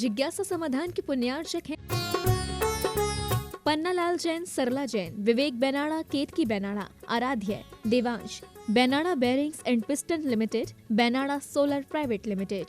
जिज्ञासा समाधान के पुण्यार्चक हैं पन्नालाल जैन, सरला जैन, विवेक बेनाड़ा, Ketki Benada, Aaradhya, Devansh, Benada bearings and piston limited, Benada solar private limited.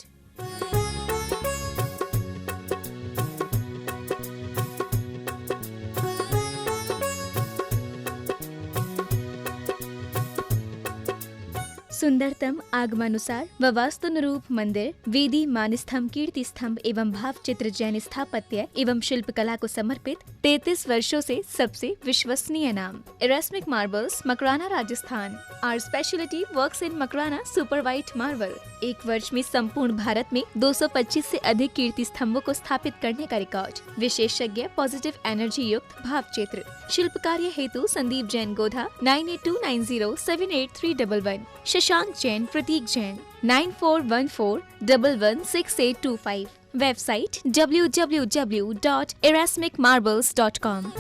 सुंदरतम आगमानुसार व वास्तुनुरूप मंदिर, वेदी, मानस्तंभ, कीर्ति स्तंभ एवं भाव चित्र जैन स्थापत्य एवं शिल्पकला को समर्पित 33 वर्षों से सबसे विश्वसनीय नाम Erasmic marbles, Makrana, Rajasthan. Our speciality works in Makrana super white marble. एक वर्ष में संपूर्ण भारत में 225 से अधिक कीर्ति स्तंभों को स्थापित करने का रिकॉर्ड। विशेषज्ञ पॉजिटिव एनर्जी युक्त भाव चित्र। शिल्प कार्य हेतु संदीप जैन गोधा 9829078311, शशांक जैन, प्रतीक जैन 9414116825। Website www.erasmicmarbles.com।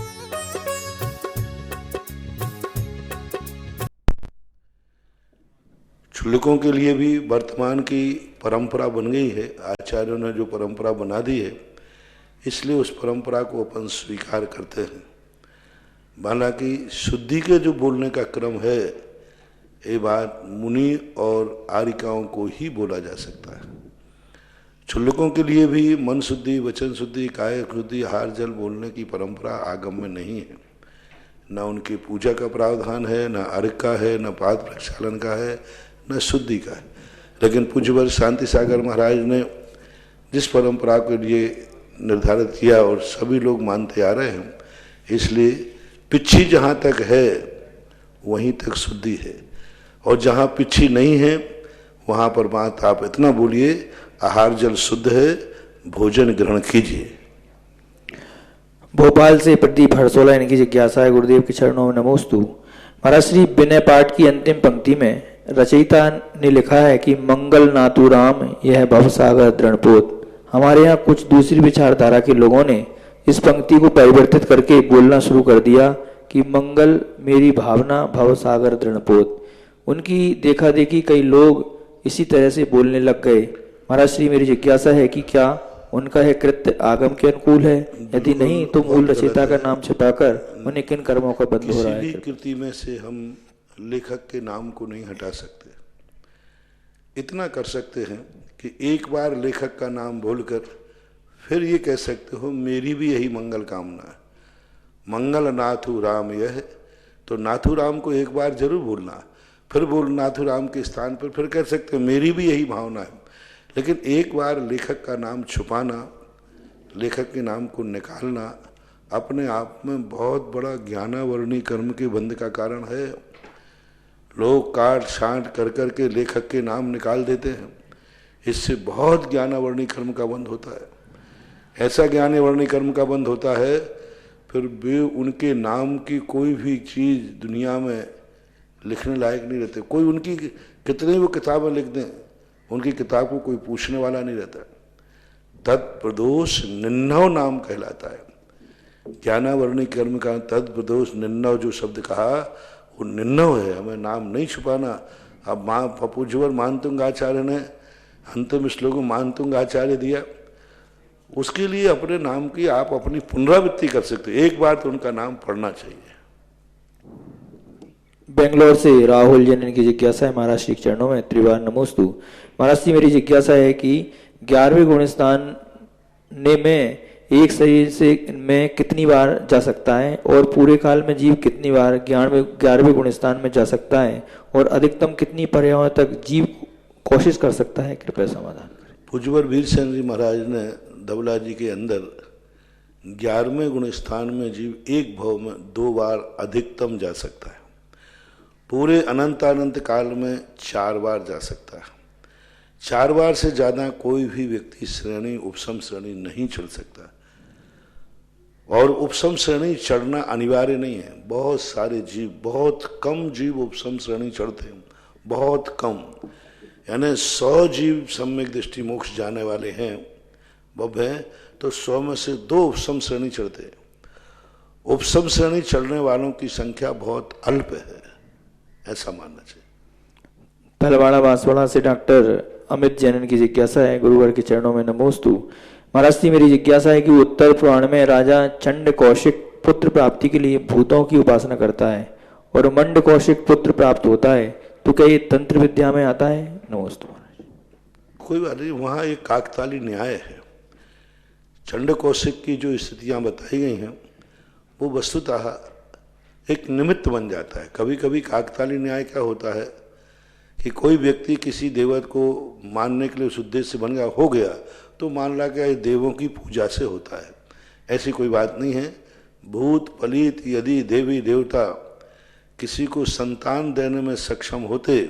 क्षुल्लकों के लिए भी वर्तमान की परंपरा बन गई है। आचार्यों ने जो परंपरा बना दी है, इसलिए उस परंपरा को अपन स्वीकार करते हैं। हालांकि शुद्धि के जो बोलने का क्रम है, ये बात मुनि और आर्यिकाओं को ही बोला जा सकता है। क्षुल्लकों के लिए भी मन शुद्धि, वचन शुद्धि, काया शुद्धि, आहार जल बोलने की परंपरा आगम में नहीं है। न उनकी पूजा का प्रावधान है, न अर्घ का है, न पाद प्रक्षालन का है, न शुद्धि का है। लेकिन पूज्यवर शांति सागर महाराज ने जिस परंपरा के लिए निर्धारित किया और सभी लोग मानते आ रहे हैं, इसलिए पिच्छी जहाँ तक है वहीं तक शुद्धि है, और जहाँ पिच्छी नहीं है वहाँ पर बात आप इतना बोलिए, आहार जल शुद्ध है, भोजन ग्रहण कीजिए। भोपाल से प्रदीप हरसोला, इनकी जिज्ञासा है, गुरुदेव के चरणों में नमोस्तु। महाराज श्री विनय पाठ की अंतिम पंक्ति में रचयिता ने लिखा है कि मंगल नातु राम यह भवसागर दृढ़पोत। हमारे यहाँ कुछ दूसरी विचारधारा के लोगों ने इस पंक्ति को परिवर्तित करके बोलना शुरू कर दिया कि मंगल मेरी भावना भवसागर दृढ़पोत। उनकी देखा देखी कई लोग इसी तरह से बोलने लग गए। महाराज श्री मेरी जिज्ञासा है कि क्या उनका यह कृत्य आगम के अनुकूल है? यदि नहीं तो मूल रचयिता का नाम छिपाकर उन्हें किन कर्मों का बंध हो रहा है? किसी भी कृति में से हम लेखक के नाम को नहीं हटा सकते। इतना कर सकते हैं कि एक बार लेखक का नाम बोलकर फिर ये कह सकते हो मेरी भी यही मंगल कामना है, मंगल नाथु राम यह। तो नाथु राम को एक बार जरूर बोलना, फिर बोल नाथु राम के स्थान पर फिर कह सकते हो मेरी भी यही भावना है। लेकिन एक बार लेखक का नाम छुपाना, लेखक के नाम को निकालना अपने आप में बहुत बड़ा ज्ञानावरणी कर्म के बंध का कारण है। लोग काट छांट कर कर के लेखक के नाम निकाल देते हैं, इससे बहुत ज्ञानावरणी कर्म का बंध होता है। ऐसा ज्ञानावरणी कर्म का बंध होता है, फिर वे उनके नाम की कोई भी चीज़ दुनिया में लिखने लायक नहीं रहते। कोई उनकी कितनी वो किताबें लिख दें, उनकी किताब को कोई पूछने वाला नहीं रहता। तत्प्रदोष निन्नव नाम कहलाता है। ज्ञानावरणी कर्म का तत्प्रदोष निन्नव जो शब्द कहा वो निन्नव है, हमें नाम नहीं छुपाना। अब पूज्यवर मानतुंग आचार्य ने अंतिम श्लोक में मानतुंग आचार्य दिया, उसके लिए अपने नाम की आप अपनी पुनरावृत्ति कर सकते हो। एक बार तो उनका नाम पढ़ना चाहिए। बेंगलोर से राहुल जैन, इनकी जिज्ञासा है, महाराज श्री चरणों में त्रिवार नमोस्तु। महाराज जी मेरी जिज्ञासा है कि 11वें गुणस्थान में एक शरीर से में कितनी बार जा सकता है, और पूरे काल में जीव कितनी बार 11वें गुणस्थान में जा सकता है, और अधिकतम कितनी पर्यायों तक जीव कोशिश कर सकता है? कृपया समाधान करें। पूज्यवर वीरसेन जी महाराज ने धवला जी के अंदर 11वें गुण स्थान में जीव एक भाव में 2 बार अधिकतम जा सकता है। पूरे अनंत काल में 4 बार जा सकता है। 4 बार से ज़्यादा कोई भी व्यक्ति श्रेणी उपसम श्रेणी नहीं चढ़ सकता, और उपसम श्रेणी चढ़ना अनिवार्य नहीं है। बहुत सारे जीव, बहुत कम जीव उपसम श्रेणी चढ़ते हैं, बहुत कम, यानी 100 जीव सम्यक दृष्टि मोक्ष जाने वाले हैं बब हैं, तो 100 में से 2 उपसम श्रेणी चढ़ते हैं। उपसम श्रेणी चढ़ने वालों की संख्या बहुत अल्प है, ऐसा मानना चाहिए। तलवाड़ा बांसवाड़ा से डॉक्टर अमित जैन की जिज्ञासा है, गुरुवर के चरणों में नमोस्तु। महाराज जी मेरी जिज्ञासा है कि उत्तर पुराण में राजा चंड कौशिक पुत्र प्राप्ति के लिए भूतों की उपासना करता है और मंड कौशिक पुत्र प्राप्त होता है, तो क्या ये तंत्र विद्या में आता है? नमस्ते महाराज। कोई बात नहीं, वहाँ एक काकताली न्याय है। चंड कौशिक की जो स्थितियाँ बताई गई हैं वो वस्तुतः एक निमित्त बन जाता है। कभी कभी काकताली न्याय क्या होता है कि कोई व्यक्ति किसी देवत को मानने के लिए उस उद्देश्य से बन गया, हो गया, तो मान ला कि देवों की पूजा से होता है। ऐसी कोई बात नहीं है। भूत पलीत यदि देवी देवता किसी को संतान देने में सक्षम होते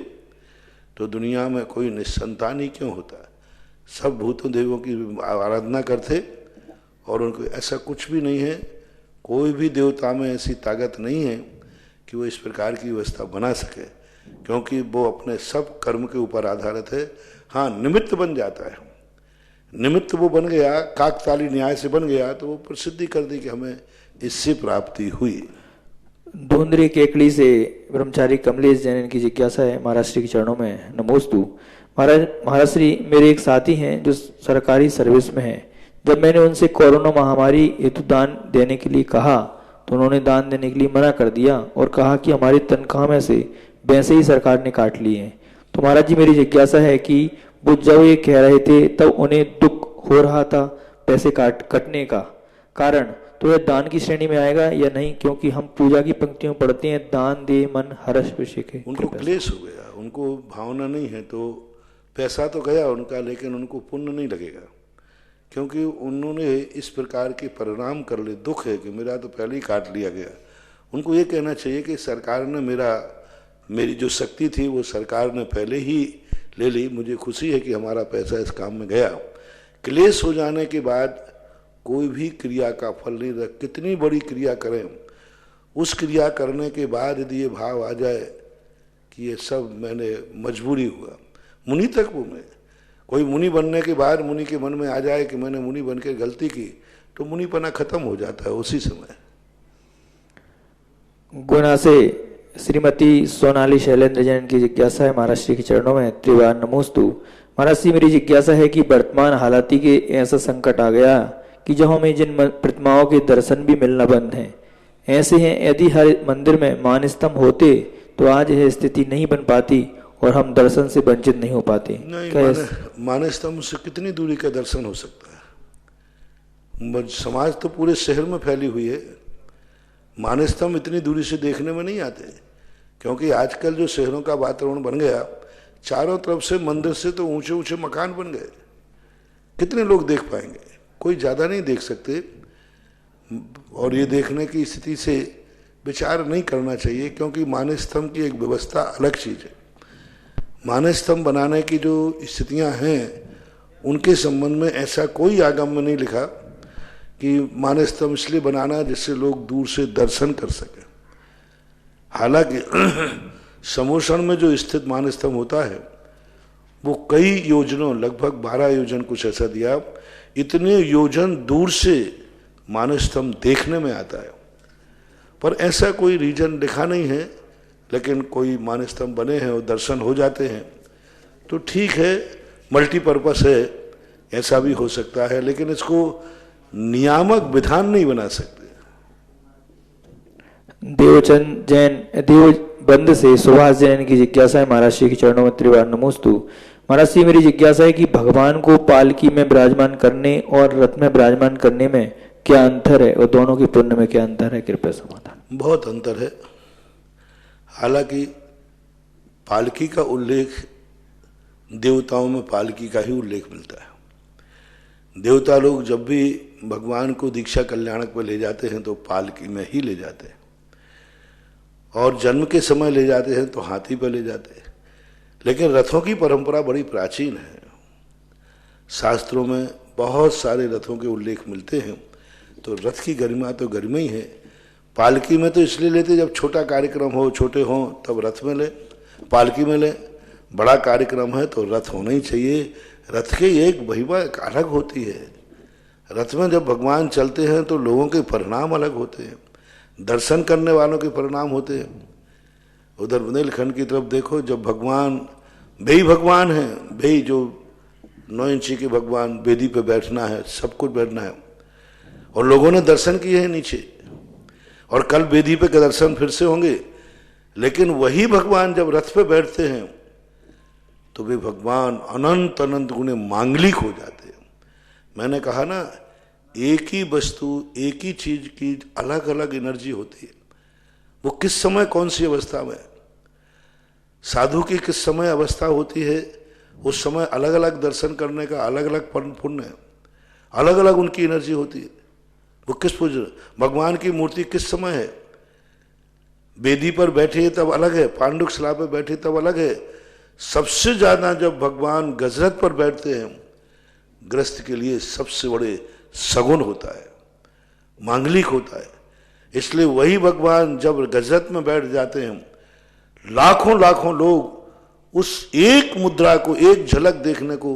तो दुनिया में कोई निसंतान ही क्यों होता? सब भूतों देवों की आराधना करते और उनको ऐसा कुछ भी नहीं है। कोई भी देवता में ऐसी ताकत नहीं है कि वो इस प्रकार की व्यवस्था बना सके, क्योंकि वो अपने सब कर्म के ऊपर आधारित है। हाँ, निमित्त बन जाता है। निमित्त वो बन गया, काकताली न्याय से बन गया, तो वो प्रसिद्धि कर दी कि हमें इससे प्राप्ति हुई। धुंधरी केकड़ी से ब्रह्मचारी कमलेश जैन की जिज्ञासा है महाराज श्री के चरणों में नमोस्तु। महाराज श्री, मेरे एक साथी हैं जो सरकारी सर्विस में हैं। जब मैंने उनसे कोरोना महामारी हेतु दान देने के लिए कहा तो उन्होंने दान देने के लिए मना कर दिया और कहा कि हमारी तनख्वाह में से वैसे ही सरकार ने काट लिए हैं। तो महाराज जी मेरी जिज्ञासा है कि वो जब ये कह रहे थे तब उन्हें दुख हो रहा था पैसे कटने का कारण, तो यह दान की श्रेणी में आएगा या नहीं? क्योंकि हम पूजा की पंक्तियों में पढ़ते हैं दान दे मन हर्ष विषिके। उनको क्लेश हो गया, उनको भावना नहीं है, तो पैसा तो गया उनका, लेकिन उनको पुण्य नहीं लगेगा, क्योंकि उन्होंने इस प्रकार के परिणाम कर ले। दुख है कि मेरा तो पहले ही काट लिया गया। उनको ये कहना चाहिए कि सरकार ने मेरी जो शक्ति थी वो सरकार ने पहले ही ले ली। मुझे खुशी है कि हमारा पैसा इस काम में गया। क्लेश हो जाने के बाद कोई भी क्रिया का फल नहीं रह। कितनी बड़ी क्रिया करें, उस क्रिया करने के बाद यदि ये भाव आ जाए कि ये सब मैंने मजबूरी हुआ, मुनि तक वो में कोई मुनि बनने के बाद मुनि के मन में आ जाए कि मैंने मुनि बन के गलती की, तो मुनिपना खत्म हो जाता है उसी समय। गुना से श्रीमती सोनाली शैलेंद्र जैन की जिज्ञासा है महाराज श्री के चरणों में त्रिवार नमोस्तु। महाराज श्री, मेरी जिज्ञासा है कि वर्तमान हालाती के ऐसा संकट आ गया कि जब हमें जिन प्रतिमाओं के दर्शन भी मिलना बंद हैं, ऐसे हैं यदि हर मंदिर में मान स्तंभ होते तो आज यह स्थिति नहीं बन पाती और हम दर्शन से वंचित नहीं हो पाते। नहीं, मान स्तंभ से कितनी दूरी का दर्शन हो सकता है? समाज तो पूरे शहर में फैली हुई है। मान स्तंभ इतनी दूरी से देखने में नहीं आते, क्योंकि आजकल जो शहरों का वातावरण बन गया, चारों तरफ से मंदिर से तो ऊंचे ऊंचे मकान बन गए। कितने लोग देख पाएंगे? कोई ज़्यादा नहीं देख सकते। और ये देखने की स्थिति से विचार नहीं करना चाहिए, क्योंकि मान स्तंभ की एक व्यवस्था अलग चीज़ है। मान स्तंभ बनाने की जो स्थितियां हैं उनके संबंध में ऐसा कोई आगम में नहीं लिखा कि मान स्तंभ इसलिए बनाना जिससे लोग दूर से दर्शन कर सके। हालांकि समोषण में जो स्थित मान स्तंभ होता है वो कई योजनों, लगभग 12 योजन कुछ ऐसा दिया, इतने योजन दूर से मान स्तंभ देखने में आता है। पर ऐसा कोई रीजन लिखा नहीं है, लेकिन कोई मान स्तंभ बने हैं और दर्शन हो जाते हैं तो ठीक है, मल्टीपर्पस है, ऐसा भी हो सकता है, लेकिन इसको नियामक विधान नहीं बना सकते। देवचंद जैन देवबंद से सुभाष जैन की जिज्ञासा है महाराज श्री के चरणों में त्रिवार नमोस्तु। महाराज श्री, मेरी जिज्ञासा है कि भगवान को पालकी में विराजमान करने और रथ में विराजमान करने में क्या अंतर है और दोनों के पुण्य में क्या अंतर है? कृपया समाधान। बहुत अंतर है। हालांकि पालकी का उल्लेख देवताओं में पालकी का ही उल्लेख मिलता है। देवता लोग जब भी भगवान को दीक्षा कल्याणक पर ले जाते हैं तो पालकी में ही ले जाते हैं, और जन्म के समय ले जाते हैं तो हाथी पर ले जाते हैं। लेकिन रथों की परंपरा बड़ी प्राचीन है। शास्त्रों में बहुत सारे रथों के उल्लेख मिलते हैं, तो रथ की गरिमा तो गरिमा ही है। पालकी में तो इसलिए लेते जब छोटा कार्यक्रम हो, छोटे हों तब रथ में ले, पालकी में ले। बड़ा कार्यक्रम है तो रथ होना ही चाहिए। रथ की एक महिमा अलग होती है। रथ में जब भगवान चलते हैं तो लोगों के परिणाम अलग होते हैं, दर्शन करने वालों के परिणाम होते हैं। उधर बुंदेलखंड की तरफ देखो, जब भगवान भेई भगवान हैं, भेई जो 9 इंची के भगवान, वेदी पे बैठना है, सब कुछ बैठना है, और लोगों ने दर्शन किए हैं नीचे, और कल वेदी पे के दर्शन फिर से होंगे। लेकिन वही भगवान जब रथ पे बैठते हैं तो वे भगवान अनंत अनंत गुणे मांगलिक हो जाते हैं। मैंने कहा ना, एक ही वस्तु, एक ही चीज की अलग अलग एनर्जी होती है। वो किस समय कौन सी अवस्था में, साधु की किस समय अवस्था होती है, उस समय अलग अलग दर्शन करने का अलग अलग पुण्य है, अलग अलग उनकी एनर्जी होती है। वो किस पूज, भगवान की मूर्ति किस समय है, वेदी पर बैठे तब अलग है, पांडुक शिला पर बैठे तब अलग है। सबसे ज्यादा जब भगवान गजरत पर बैठते हैं, ग्रस्त के लिए सबसे बड़े सगुन होता है, मांगलिक होता है। इसलिए वही भगवान जब गजरत में बैठ जाते हैं, लाखों लाखों लोग उस एक मुद्रा को, एक झलक देखने को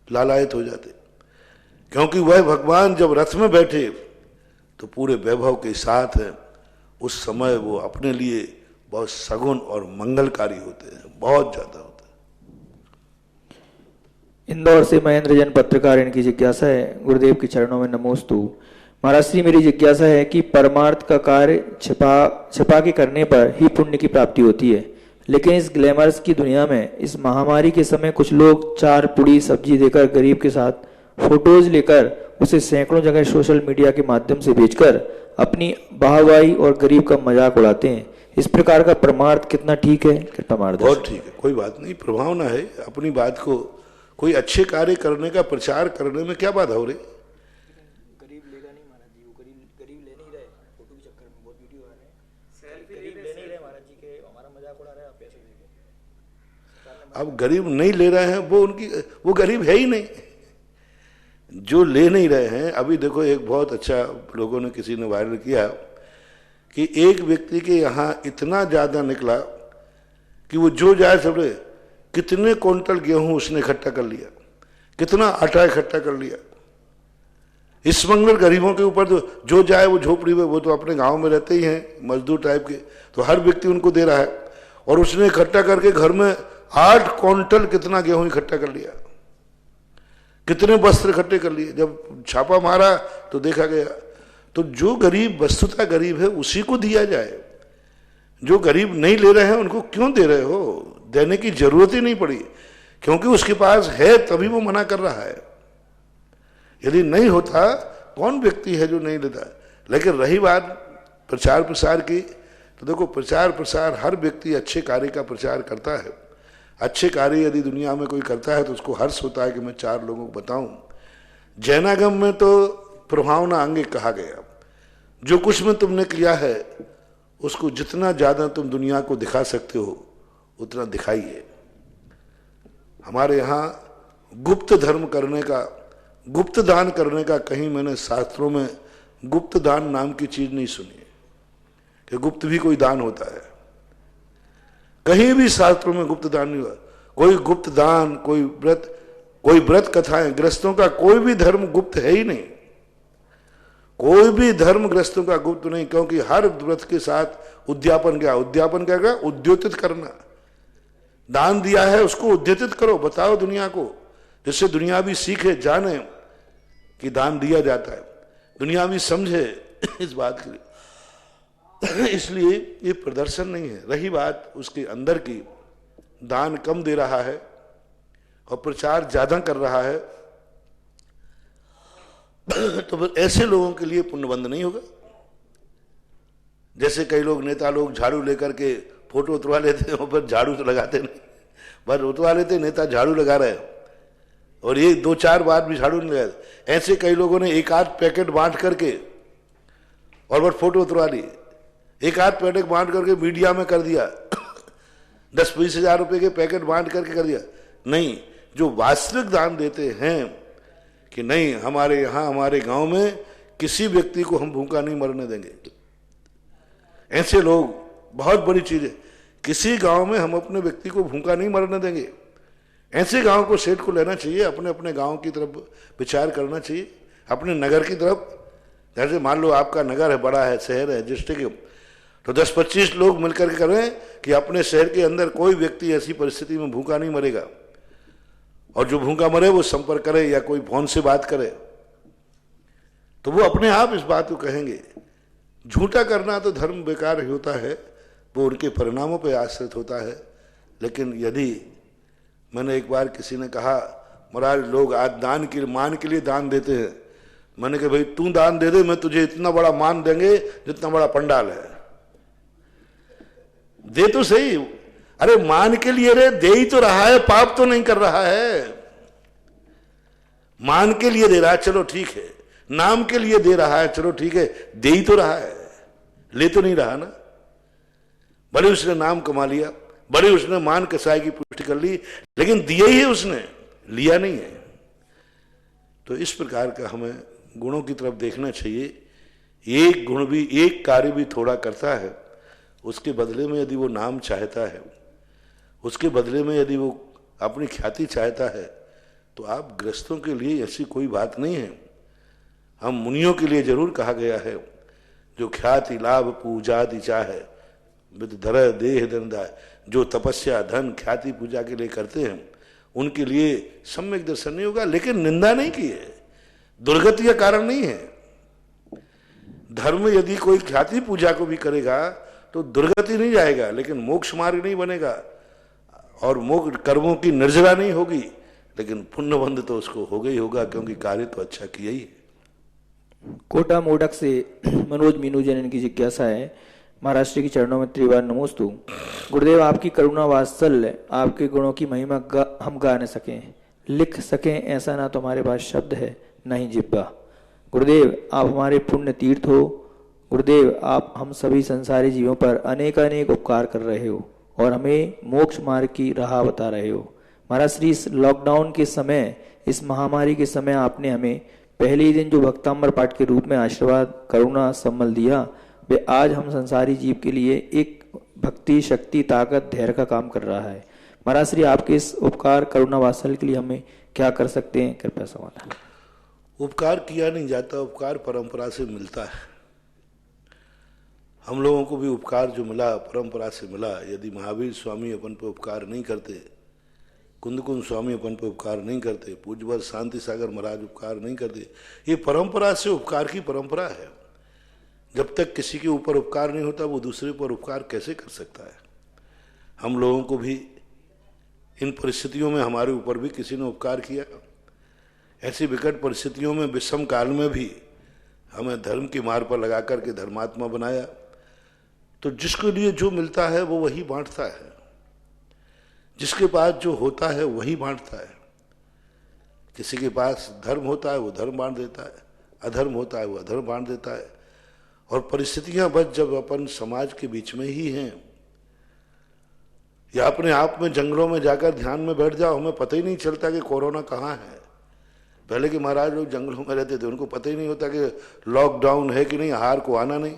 लालायित हो जाते, क्योंकि वह भगवान जब रथ में बैठे तो पूरे वैभव के साथ है। उस समय वो अपने लिए बहुत सगुन और मंगलकारी होते हैं, बहुत ज्यादा होता है। इंदौर से महेंद्र जैन पत्रकार, इनकी जिज्ञासा है, गुरुदेव के चरणों में नमोस्तु। महाराज श्री, मेरी जिज्ञासा है कि परमार्थ का कार्य छिपा के करने पर ही पुण्य की प्राप्ति होती है, लेकिन इस ग्लैमरस की दुनिया में, इस महामारी के समय कुछ लोग 4 पुड़ी सब्जी देकर गरीब के साथ फोटोज लेकर उसे सैकड़ों जगह सोशल मीडिया के माध्यम से बेचकर अपनी वाहवाही और गरीब का मजाक उड़ाते हैं। इस प्रकार का परमार्थ कितना ठीक है, कृपा मार्गदर्शन। बहुत ठीक है, कोई बात नहीं, प्रभावना है। अपनी बात को, कोई अच्छे कार्य करने का प्रचार करने में क्या बाधा हो रही? गरीब लेगा नहीं महाराज जी, वो गरीब ले नहीं रहे, फोटो के चक्कर में बहुत वीडियो आ रहे हैं, गरीब ले नहीं रहे महाराज जी के, हमारा मजाक उड़ा रहे हैं आप पैसे देके। अब गरीब नहीं ले रहे हैं, वो गरीब है ही नहीं जो ले नहीं रहे हैं। अभी देखो, एक बहुत अच्छा लोगों ने, किसी ने वायरल किया कि एक व्यक्ति के यहाँ इतना ज्यादा निकला कि वो जो जाए सब, कितने क्विंटल गेहूं उसने इकट्ठा कर लिया, कितना आटा इकट्ठा कर लिया। इस मंगल गरीबों के ऊपर तो जो जाए, वो झोपड़ी में, वो तो अपने गांव में रहते ही हैं, मजदूर टाइप के, तो हर व्यक्ति उनको दे रहा है, और उसने इकट्ठा करके घर में 8 क्विंटल कितना गेहूं इकट्ठा कर लिया, कितने वस्त्र इकट्ठे कर लिए। जब छापा मारा तो देखा गया, तो जो गरीब वस्तुतः गरीब है उसी को दिया जाए। जो गरीब नहीं ले रहे हैं उनको क्यों दे रहे हो? देने की जरूरत ही नहीं पड़ी, क्योंकि उसके पास है तभी वो मना कर रहा है। यदि नहीं होता, कौन व्यक्ति है जो नहीं लेता? लेकिन रही बात प्रचार प्रसार की, तो देखो, प्रचार प्रसार हर व्यक्ति अच्छे कार्य का प्रचार करता है। अच्छे कार्य यदि दुनिया में कोई करता है तो उसको हर्ष होता है कि मैं 4 लोगों को बताऊं। जैनागम में तो प्रभावना अंगे कहा गया, जो कुछ में तुमने किया है उसको जितना ज्यादा तुम दुनिया को दिखा सकते हो उतना दिखाइए। हमारे यहाँ गुप्त धर्म करने का, गुप्त दान करने का, कहीं मैंने शास्त्रों में गुप्त दान नाम की चीज नहीं सुनी कि गुप्त भी कोई दान होता है। कहीं भी शास्त्रों में गुप्त दान नहीं हुआ। कोई गुप्त दान, कोई व्रत कथाएं, ग्रस्तों का कोई भी धर्म गुप्त है ही नहीं। कोई भी धर्म ग्रस्तों का गुप्त नहीं, क्योंकि हर व्रत के साथ उद्यापन क्या उद्योतित करना। दान दिया है उसको उद्योतित करो, बताओ दुनिया को, जिससे दुनिया भी सीखे, जाने कि दान दिया जाता है, दुनिया भी समझे इस बात के लिए। इसलिए ये प्रदर्शन नहीं है। रही बात उसके अंदर की, दान कम दे रहा है और प्रचार ज्यादा कर रहा है, तो फिर ऐसे लोगों के लिए पुण्यबंध नहीं होगा। जैसे कई लोग, नेता लोग झाड़ू लेकर के फोटो उतरवा लेते हैं, पर झाड़ू तो लगाते नहीं, बस उतरवा लेते, नेता झाड़ू लगा रहे हैं, और ये 2-4 बार भी झाड़ू नहीं लगाते। ऐसे कई लोगों ने 1-8 पैकेट बांट करके और बस फोटो उतरवा ली, 1-8 पैकेट बांट करके मीडिया में कर दिया, 10-20 हजार रुपए के पैकेट बांट करके कर दिया। नहीं, जो वास्तविक दान देते हैं कि नहीं, हमारे यहाँ, हमारे गांव में किसी व्यक्ति को हम भूखा नहीं मरने देंगे, ऐसे लोग, बहुत बड़ी चीज है, किसी गांव में हम अपने व्यक्ति को भूखा नहीं मरने देंगे। ऐसे गांव को, सेठ को लेना चाहिए, अपने अपने गांव की तरफ विचार करना चाहिए, अपने नगर की तरफ। जैसे मान लो आपका नगर है, बड़ा है, शहर है, डिस्ट्रिक्ट है, तो 10-25 लोग मिलकर के करें कि अपने शहर के अंदर कोई व्यक्ति ऐसी परिस्थिति में भूखा नहीं मरेगा। और जो भूखा मरे वो संपर्क करे या कोई फोन से बात करे तो वो अपने आप इस बात को कहेंगे। झूठा करना तो धर्म बेकार ही होता है, वो उनके परिणामों पर आश्रित होता है। लेकिन यदि मैंने एक बार किसी ने कहा महाराज लोग आज दान के मान के लिए दान देते हैं, मैंने कहा भाई तू दान दे दे, मैं तुझे इतना बड़ा मान देंगे जितना बड़ा पंडाल है, दे तो सही। अरे मान के लिए रे, दे ही तो रहा है, पाप तो नहीं कर रहा है। मान के लिए दे रहा है, चलो ठीक है, नाम के लिए दे रहा है, चलो ठीक है, दे ही तो रहा है, ले तो नहीं रहा ना। भले उसने नाम कमा लिया, भले उसने मान कसाई की पुष्टि कर ली, लेकिन दिया ही है उसने, लिया नहीं है। तो इस प्रकार का हमें गुणों की तरफ देखना चाहिए। एक गुण भी, एक कार्य भी थोड़ा करता है, उसके बदले में यदि वो नाम चाहता है, उसके बदले में यदि वो अपनी ख्याति चाहता है, तो आप गृहस्थों के लिए ऐसी कोई बात नहीं है। हम मुनियों के लिए जरूर कहा गया है, जो ख्याति लाभ पूजा दी चाहे विद धर देह दंदा, जो तपस्या धन ख्याति पूजा के लिए करते हैं उनके लिए सम्यक दर्शन नहीं होगा। लेकिन निंदा नहीं की है, दुर्गति का कारण नहीं है। धर्म यदि कोई ख्याति पूजा को भी करेगा तो दुर्गति नहीं जाएगा, लेकिन मोक्ष मार्ग नहीं बनेगा और मोक्ष कर्मों की निर्जरा नहीं होगी, लेकिन पुण्यबंध तो उसको होगा ही होगा, क्योंकि कार्य तो अच्छा किया ही है। कोटा मोडक से मनोज मीनू जैन इनकी जिज्ञासा है, महाराष्ट्र के चरणों में त्रिवार नमोस्तु। गुरुदेव आपकी करुणा वात्सल्य, आपके गुणों की महिमा हम गा न सकें, लिख सकें ऐसा ना तो हमारे पास शब्द है न ही जिब्बा। गुरुदेव आप हमारे पुण्य तीर्थ हो। गुरुदेव आप हम सभी संसारी जीवों पर अनेक अनेक उपकार कर रहे हो और हमें मोक्ष मार्ग की राह बता रहे हो। महाराज श्री इस लॉकडाउन के समय, इस महामारी के समय आपने हमें पहले ही दिन जो भक्तांबर पाठ के रूप में आशीर्वाद करुणा सम्मल दिया, वे आज हम संसारी जीव के लिए एक भक्ति शक्ति ताकत धैर्य का काम कर रहा है। महाराज श्री आपके इस उपकार करुणा वात्सल्य के लिए हमें क्या कर सकते हैं, कृपया समाधान। उपकार किया नहीं जाता, उपकार परंपरा से मिलता है। हम लोगों को भी उपकार जो मिला परंपरा से मिला। यदि महावीर स्वामी अपन पे उपकार नहीं करते, कुंदकुंद स्वामी अपन पे उपकार नहीं करते, पूज्यवर शांति सागर महाराज उपकार नहीं करते, ये परंपरा से उपकार की परंपरा है। जब तक किसी के ऊपर उपकार नहीं होता वो दूसरे पर उपकार कैसे कर सकता है। हम लोगों को भी इन परिस्थितियों में हमारे ऊपर भी किसी ने उपकार किया। ऐसी विकट परिस्थितियों में विषम काल में भी हमें धर्म की मार पर लगा करके धर्मात्मा बनाया। तो जिसके लिए जो मिलता है वो वही बांटता है, जिसके पास जो होता है वही बांटता है। किसी के पास धर्म होता है वो धर्म बांट देता है, अधर्म होता है वो अधर्म बांट देता है। और परिस्थितियां बस जब अपन समाज के बीच में ही हैं या अपने आप में जंगलों में जाकर ध्यान में बैठ जाओ, हमें पता ही नहीं चलता कि कोरोना कहाँ है। पहले के महाराज लोग जंगलों में रहते थे, उनको पता ही नहीं होता कि लॉकडाउन है कि नहीं, आहार को आना नहीं,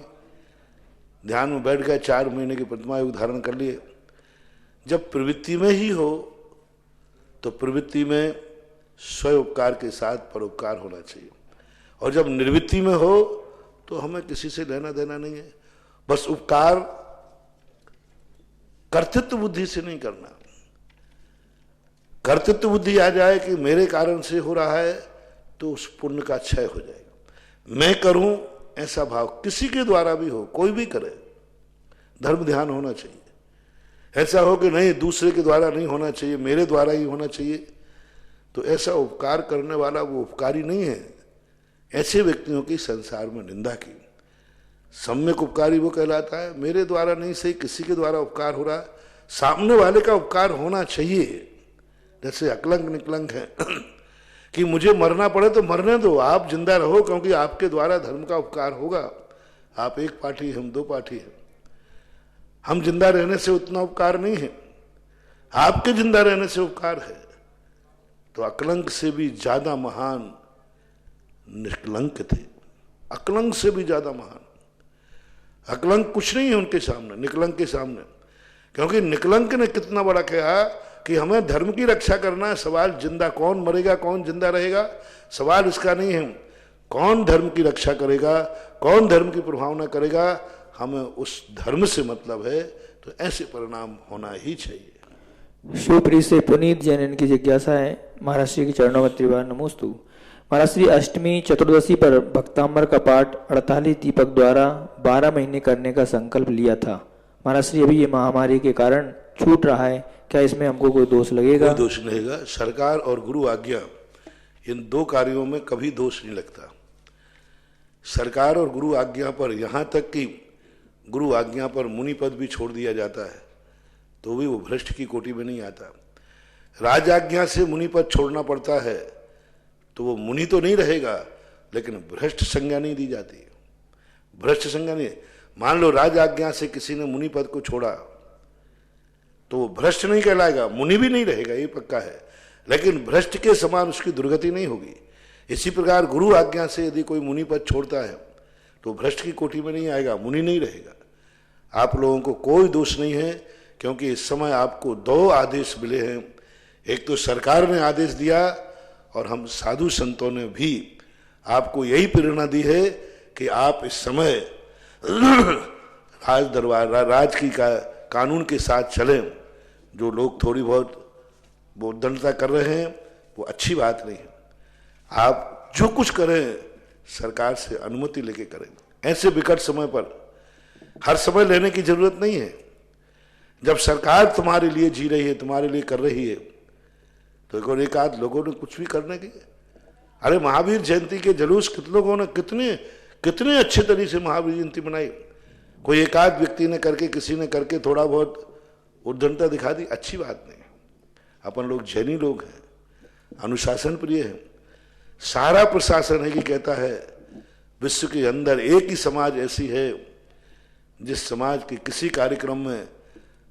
ध्यान में बैठ गए, 4 महीने की प्रतिमा धारण कर लिए। जब प्रवृत्ति में ही हो तो प्रवृत्ति में स्वयं उपकार के साथ परोपकार होना चाहिए, और जब निर्वृत्ति में हो तो हमें किसी से लेना देना नहीं है। बस उपकार कर्तृत्व बुद्धि से नहीं करना। कर्तृत्व बुद्धि आ जाए कि मेरे कारण से हो रहा है तो उस पुण्य का क्षय हो जाएगा। मैं करूं ऐसा भाव किसी के द्वारा भी हो, कोई भी करे, धर्म ध्यान होना चाहिए। ऐसा हो कि नहीं दूसरे के द्वारा नहीं होना चाहिए, मेरे द्वारा ही होना चाहिए, तो ऐसा उपकार करने वाला वो उपकारी नहीं है। ऐसे व्यक्तियों की संसार में निंदा की। सम्यक उपकारी वो कहलाता है, मेरे द्वारा नहीं सही किसी के द्वारा उपकार हो रहा है, सामने वाले का उपकार होना चाहिए। जैसे अकलंक निकलंक है कि मुझे मरना पड़े तो मरने दो, आप जिंदा रहो, क्योंकि आपके द्वारा धर्म का उपकार होगा। आप एक पार्टी, हम 2 पार्टी हैं। हम जिंदा रहने से उतना उपकार नहीं है, आपके जिंदा रहने से उपकार है। तो अकलंक से भी ज्यादा महान निकलंक थे, अकलंक से भी ज्यादा महान। अकलंक कुछ नहीं है उनके सामने, निकलंक के सामने। क्योंकि निकलंक ने कितना बड़ा कहा कि हमें धर्म की रक्षा करना है। सवाल जिंदा कौन मरेगा कौन जिंदा रहेगा, सवाल इसका नहीं है। कौन धर्म की रक्षा करेगा, कौन धर्म की प्रभावना करेगा, हमें उस धर्म से मतलब है। तो ऐसे परिणाम होना ही चाहिए। शिवपुरी से पुनीत जैन इनकी जिज्ञासा है, महाराज श्री के चरणों में त्रिवार नमोस्तु। महाराज श्री अष्टमी चतुर्दशी पर भक्तांबर का पाठ 48 दीपक द्वारा 12 महीने करने का संकल्प लिया था। महाराज श्री अभी ये महामारी के कारण छूट रहा है, क्या इसमें हमको कोई दोष लगेगा? कोई दोष नहीं लगेगा। सरकार और गुरु आज्ञा इन दो कार्यों में कभी दोष नहीं लगता। सरकार और गुरु आज्ञा पर, यहाँ तक कि गुरु आज्ञा पर मुनि पद भी छोड़ दिया जाता है तो भी वो भ्रष्ट की कोटि में नहीं आता। राज आज्ञा से मुनि पद छोड़ना पड़ता है तो वो मुनि तो नहीं रहेगा, लेकिन भ्रष्ट संज्ञा नहीं दी जाती। भ्रष्ट संज्ञा नहीं, मान लो राज आज्ञा से किसी ने मुनि पद को छोड़ा तो वो भ्रष्ट नहीं कहलाएगा, मुनि भी नहीं रहेगा, ये पक्का है, लेकिन भ्रष्ट के समान उसकी दुर्गति नहीं होगी। इसी प्रकार गुरु आज्ञा से यदि कोई मुनि पद छोड़ता है तो भ्रष्ट की कोटि में नहीं आएगा, मुनि नहीं रहेगा। आप लोगों को कोई दोष नहीं है, क्योंकि इस समय आपको दो आदेश मिले हैं। एक तो सरकार ने आदेश दिया और हम साधु संतों ने भी आपको यही प्रेरणा दी है कि आप इस समय राज दरबार राज की कानून के साथ चलें। जो लोग थोड़ी बहुत वो दंडता कर रहे हैं वो अच्छी बात नहीं है। आप जो कुछ करें सरकार से अनुमति लेके करें। ऐसे विकट समय पर हर समय लेने की जरूरत नहीं है। जब सरकार तुम्हारे लिए जी रही है, तुम्हारे लिए कर रही है, तो एक आध लोगों ने कुछ भी करने की। अरे महावीर जयंती के जुलूस कितने लोगों ने कितने अच्छे तरीके से महावीर जयंती मनाई। कोई एक आध व्यक्ति ने करके, किसी ने करके थोड़ा बहुत उद्दंडता दिखा दी, अच्छी बात नहीं। अपन लोग जैनी लोग हैं, अनुशासन प्रिय हैं। सारा प्रशासन है कि कहता है विश्व के अंदर एक ही समाज ऐसी है जिस समाज के किसी कार्यक्रम में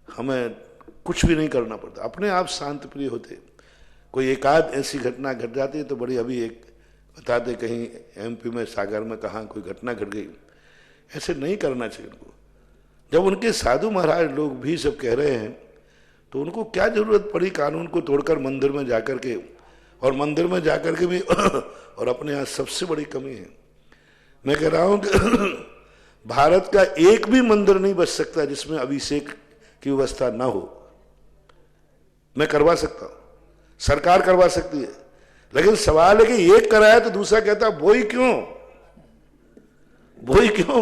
हमें कुछ भी नहीं करना पड़ता, अपने आप शांत प्रिय होते। कोई एक आध ऐसी घटना घट जाती है तो बड़ी, अभी एक बताते कहीं एमपी में सागर में कहाँ कोई घटना घट गई, ऐसे नहीं करना चाहिए उनको। जब उनके साधु महाराज लोग भी सब कह रहे हैं तो उनको क्या जरूरत पड़ी कानून को तोड़कर मंदिर में जाकर के, और मंदिर में जाकर के भी और अपने यहाँ सबसे बड़ी कमी है। मैं कह रहा हूं कि भारत का एक भी मंदिर नहीं बच सकता जिसमें अभिषेक की व्यवस्था ना हो। मैं करवा सकता हूं, सरकार करवा सकती है, लेकिन सवाल है कि एक कराया तो दूसरा कहता वो ही क्यों,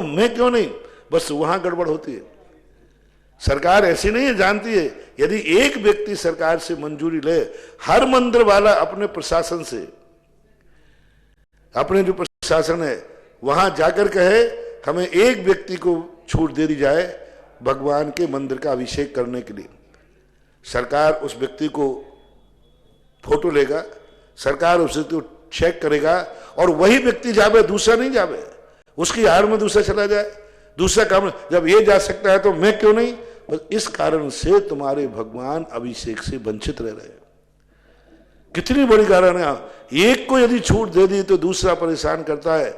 मैं क्यों नहीं। बस वहां गड़बड़ होती है। सरकार ऐसी नहीं है, जानती है यदि एक व्यक्ति सरकार से मंजूरी ले, हर मंदिर वाला अपने प्रशासन से, अपने जो प्रशासन है वहां जाकर कहे हमें एक व्यक्ति को छूट दे दी जाए भगवान के मंदिर का अभिषेक करने के लिए। सरकार उस व्यक्ति को फोटो लेगा, सरकार उस व्यक्ति को चेक करेगा और वही व्यक्ति जावे, दूसरा नहीं जावे। उसकी आड़ में दूसरा चला जाए, दूसरा काम। जब ये जा सकता है तो मैं क्यों नहीं। बस इस कारण से तुम्हारे भगवान अभिषेक से वंचित रह रहे हैं। कितनी बड़ी कारण है। एक को यदि छूट दे दी तो दूसरा परेशान करता है,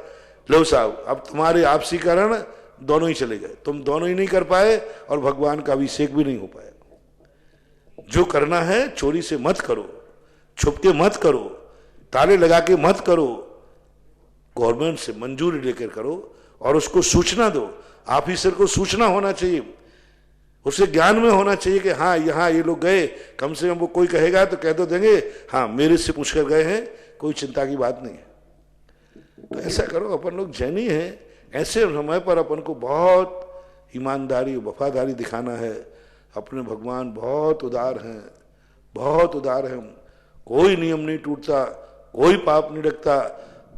लो साहब अब तुम्हारे आपसी कारण दोनों ही चले गए, तुम दोनों ही नहीं कर पाए और भगवान का अभिषेक भी नहीं हो पाया। जो करना है चोरी से मत करो, छुप के मत करो, ताले लगा के मत करो, गवर्नमेंट से मंजूरी लेकर करो और उसको सूचना दो। ऑफिसर को सूचना होना चाहिए, उसे ज्ञान में होना चाहिए कि हाँ यहाँ ये लोग गए, कम से कम वो कोई कहेगा तो कह दो देंगे हाँ मेरे से पूछकर गए हैं, कोई चिंता की बात नहीं है। तो ऐसा करो। अपन लोग जैनी हैं, ऐसे समय पर अपन को बहुत ईमानदारी वफादारी दिखाना है। अपने भगवान बहुत उदार हैं, बहुत उदार हैं। कोई नियम नहीं टूटता, कोई पाप नहीं लगता,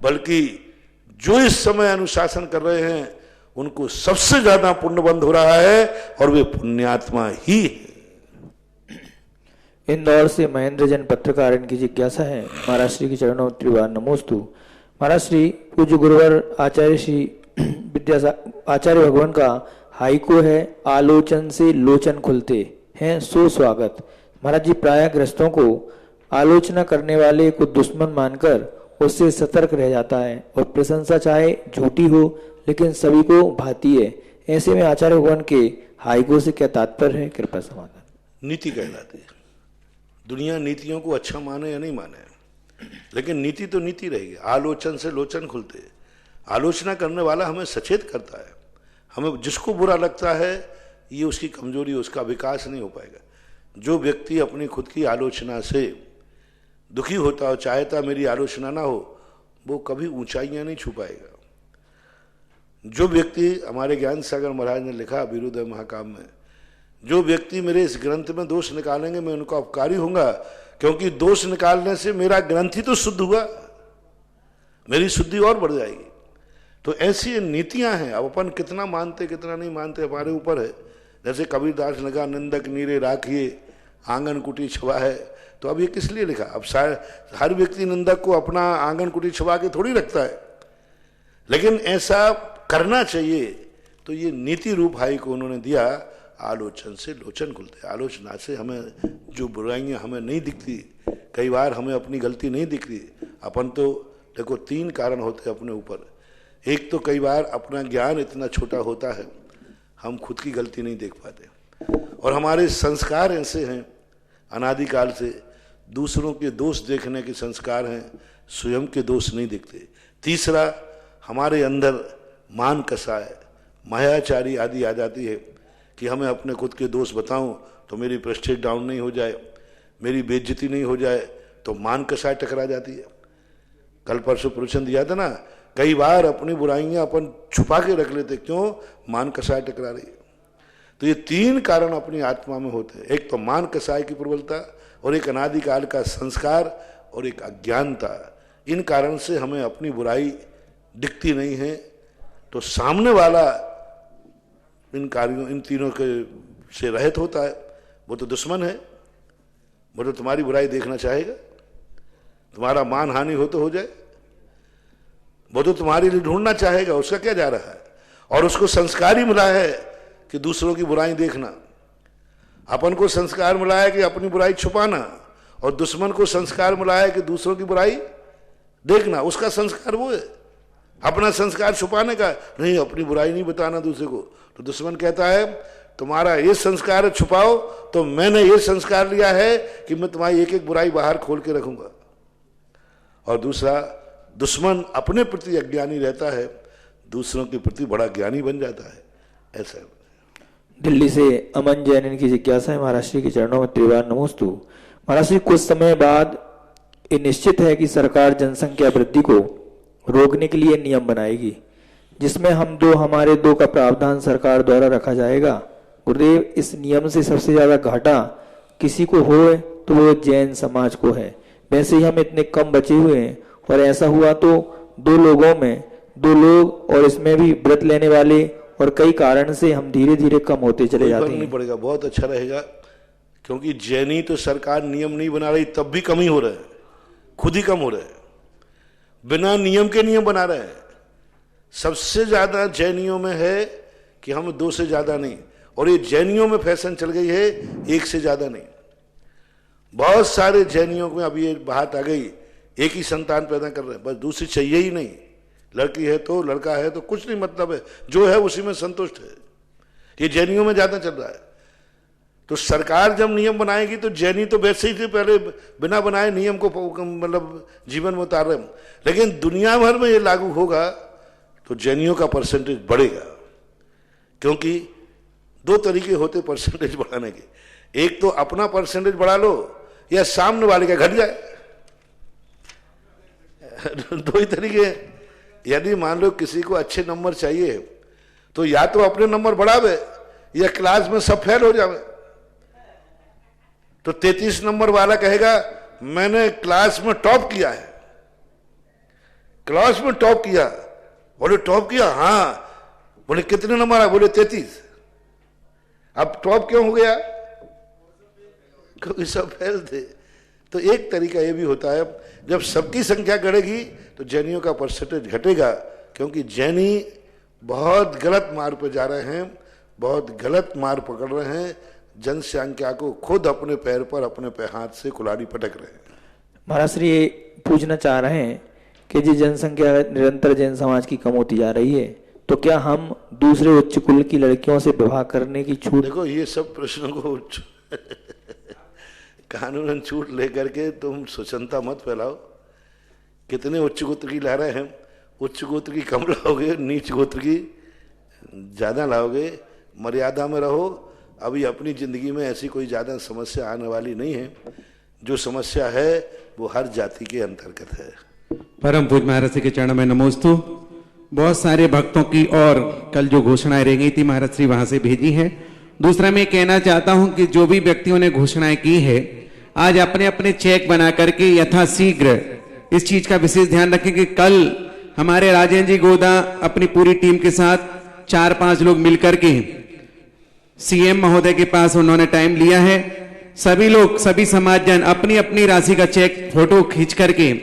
बल्कि जो इस समय अनुशासन कर रहे हैं उनको सबसे ज्यादा पुण्य बंध हो रहा है और वे पुण्यात्मा ही है। इंदौर से महेंद्र जैन पत्रकार, इनकी जिज्ञासा है। महाराज श्री के चरणों में त्रिवार नमोस्तु। महाराज श्री पूज्य गुरुवर आचार्य श्री आचार्य भगवान का हाइको है, आलोचन से लोचन खुलते हैं सो स्वागत। महाराज जी प्रायः ग्रस्तों को आलोचना करने वाले को दुश्मन मानकर उससे सतर्क रह जाता है और प्रशंसा चाहे झूठी हो लेकिन सभी को भाती है। ऐसे में आचार्य भगवान के हाइको से क्या तात्पर्य है, कृपया समाधान। नीति कहलाती है। दुनिया नीतियों को अच्छा माने या नहीं माने, लेकिन नीति तो नीति रहेगी। आलोचन से लोचन खुलते। आलोचना करने वाला हमें सचेत करता है। हमें जिसको बुरा लगता है ये उसकी कमजोरी, उसका विकास नहीं हो पाएगा। जो व्यक्ति अपनी खुद की आलोचना से दुखी होता हो, चाहता मेरी आलोचना ना हो, वो कभी ऊंचाइयां नहीं छू पाएगा। जो व्यक्ति, हमारे ज्ञान सागर महाराज ने लिखा विरुद्ध महाकाव्य में, जो व्यक्ति मेरे इस ग्रंथ में दोष निकालेंगे मैं उनको अपकारी होऊंगा, क्योंकि दोष निकालने से मेरा ग्रंथ ही तो शुद्ध हुआ, मेरी शुद्धि और बढ़ जाएगी। तो ऐसी नीतियां हैं। अब अपन कितना मानते कितना नहीं मानते हमारे ऊपर है। जैसे कबीरदास ने कहा, निंदक नीरे राखिए आंगन कुटी छुआ है, तो अब ये किस लिए लिखा? अब हर व्यक्ति निंदक को अपना आंगन कुटी छुआ के थोड़ी रखता है, लेकिन ऐसा करना चाहिए। तो ये नीति रूप हाई को उन्होंने दिया, आलोचन से लोचन खुलते। आलोचना से हमें जो बुराइयां हमें नहीं दिखती, कई बार हमें अपनी गलती नहीं दिखती। अपन तो देखो 3 कारण होते हैं अपने ऊपर। एक तो कई बार अपना ज्ञान इतना छोटा होता है, हम खुद की गलती नहीं देख पाते, और हमारे संस्कार ऐसे हैं अनादिकाल से, दूसरों के दोष देखने के संस्कार हैं, स्वयं के दोष नहीं दिखते। तीसरा, हमारे अंदर मान कसाय, मायाचारी आदि आ जाती है कि हमें अपने खुद के दोष बताऊं तो मेरी प्रेस्टीज डाउन नहीं हो जाए, मेरी बेइज्जती नहीं हो जाए, तो मान कसाय टकरा जाती है। कल परसों प्रवचन दिया था ना, कई बार अपनी बुराइयां अपन छुपा के रख लेते, क्यों? मान कसाय टकरा रही है। तो ये 3 कारण अपनी आत्मा में होते हैं। एक तो मान कसाय की प्रबलता, और एक अनादिकाल का संस्कार, और एक अज्ञानता। इन कारण से हमें अपनी बुराई दिखती नहीं है। तो सामने वाला इन कार्यों, इन तीनों के से रहित होता है, वो तो दुश्मन है। वो तो तुम्हारी बुराई देखना चाहेगा, तुम्हारा मान हानि हो तो हो जाए, वो तो तुम्हारे लिए ढूंढना चाहेगा, उसका क्या जा रहा है। और उसको संस्कार ही मिला है कि दूसरों की बुराई देखना। अपन को संस्कार मिला है कि अपनी बुराई छुपाना, और दुश्मन को संस्कार मिला है कि दूसरों की बुराई देखना। उसका संस्कार वो है, अपना संस्कार छुपाने का नहीं, अपनी बुराई नहीं बताना दूसरे को। तो दुश्मन कहता है तुम्हारा ये संस्कार छुपाओ, तो मैंने ये संस्कार लिया है कि मैं तुम्हारी एक एक बुराई बाहर खोल के रखूंगा। और दूसरा, दुश्मन अपने प्रति अज्ञानी रहता है, दूसरों के प्रति बड़ा ज्ञानी बन जाता है। ऐसा है। दिल्ली से अमन जैन, इनकी जिज्ञासा है महाराज श्री के चरणों में त्रिवार नमोस्तु। महाराज श्री, कुछ समय बाद ये निश्चित है कि सरकार जनसंख्या वृद्धि को रोकने के लिए नियम बनाएगी, जिसमें हमारे दो का प्रावधान सरकार द्वारा रखा जाएगा। गुरुदेव, इस नियम से सबसे ज्यादा घाटा किसी को हो तो वो जैन समाज को है। वैसे ही हम इतने कम बचे हुए हैं, और ऐसा हुआ तो 2 लोगों में 2 लोग, और इसमें भी व्रत लेने वाले, और कई कारण से हम धीरे धीरे कम होते चले जाते हैं। नहीं पड़ेगा, बहुत अच्छा रहेगा, क्योंकि जैनी तो सरकार नियम नहीं बना रही तब भी कम ही हो रहे हैं, खुद ही कम हो रहे हैं, बिना नियम के नियम बना रहे हैं। सबसे ज्यादा जैनियों में है कि हम 2 से ज्यादा नहीं, और ये जैनियों में फैशन चल गई है 1 से ज्यादा नहीं। बहुत सारे जैनियों में अब ये बात आ गई, एक ही संतान पैदा कर रहे हैं, बस दूसरी चाहिए ही नहीं। लड़की है तो लड़का है तो कुछ नहीं मतलब है, जो है उसी में संतुष्ट है। ये जैनियों में ज्यादा चल रहा है। तो सरकार जब नियम बनाएगी तो जैनी तो वैसे ही थे, पहले बिना बनाए नियम को मतलब जीवन में उतार रहे हैं, लेकिन दुनिया भर में ये लागू होगा तो जैनियों का परसेंटेज बढ़ेगा। क्योंकि 2 तरीके होते परसेंटेज बढ़ाने के, एक तो अपना परसेंटेज बढ़ा लो या सामने वाले का घट जाए। 2 ही तरीके हैं। यदि मान लो किसी को अच्छे नंबर चाहिए तो या तो अपने नंबर बढ़ावे या क्लास में सब फेल हो जावे। तो 33 नंबर वाला कहेगा मैंने क्लास में टॉप किया है, क्लास में टॉप किया। बोले टॉप किया? हाँ। बोले कितने नंबर आए? बोले 33। अब टॉप क्यों हो गया? क्योंकि सब फेल थे। तो एक तरीका ये भी होता है, जब सबकी संख्या बढ़ेगी तो जैनियों का परसेंटेज घटेगा, क्योंकि जैनी बहुत गलत मार्ग पर जा रहे हैं, बहुत गलत मार्ग पकड़ रहे हैं, जनसंख्या को खुद अपने पैर पर अपने हाथ से कुल्हाड़ी पटक रहे हैं। महाराज श्री ये पूछना चाह रहे हैं कि जी जनसंख्या निरंतर जैन समाज की कम होती जा रही है, तो क्या हम दूसरे उच्च कुल की लड़कियों से विवाह करने की छूट? देखो ये सब प्रश्नों को कानूनन छूट लेकर के तुम स्वच्छंदता मत फैलाओ। कितने उच्च गोत्र की ला रहे हैं, उच्च गोत्र की कम लाओगे, नीच गोत्र की ज्यादा लाओगे। मर्यादा में रहो। अभी अपनी जिंदगी में ऐसी कोई ज्यादा समस्या आने वाली नहीं है। जो समस्या है वो हर जाति के अंतर्गत है। परम पूज्य महाराज श्री के चरणों में नमोस्तु। बहुत सारे भक्तों की और कल जो घोषणाएं रह गई थी महाराज श्री वहां से भेजी है। दूसरा मैं कहना चाहता हूं कि जो भी व्यक्तियों ने घोषणाएं की है आज अपने अपने चेक बना करके यथाशीघ्र इस चीज का विशेष ध्यान रखें कि कल हमारे राजेंद्र जी गोदा अपनी पूरी टीम के साथ 4-5 लोग मिलकर के सीएम महोदय के पास उन्होंने टाइम लिया है। सभी लोग, सभी समाजजन अपनी अपनी राशि का चेक फोटो खींच करके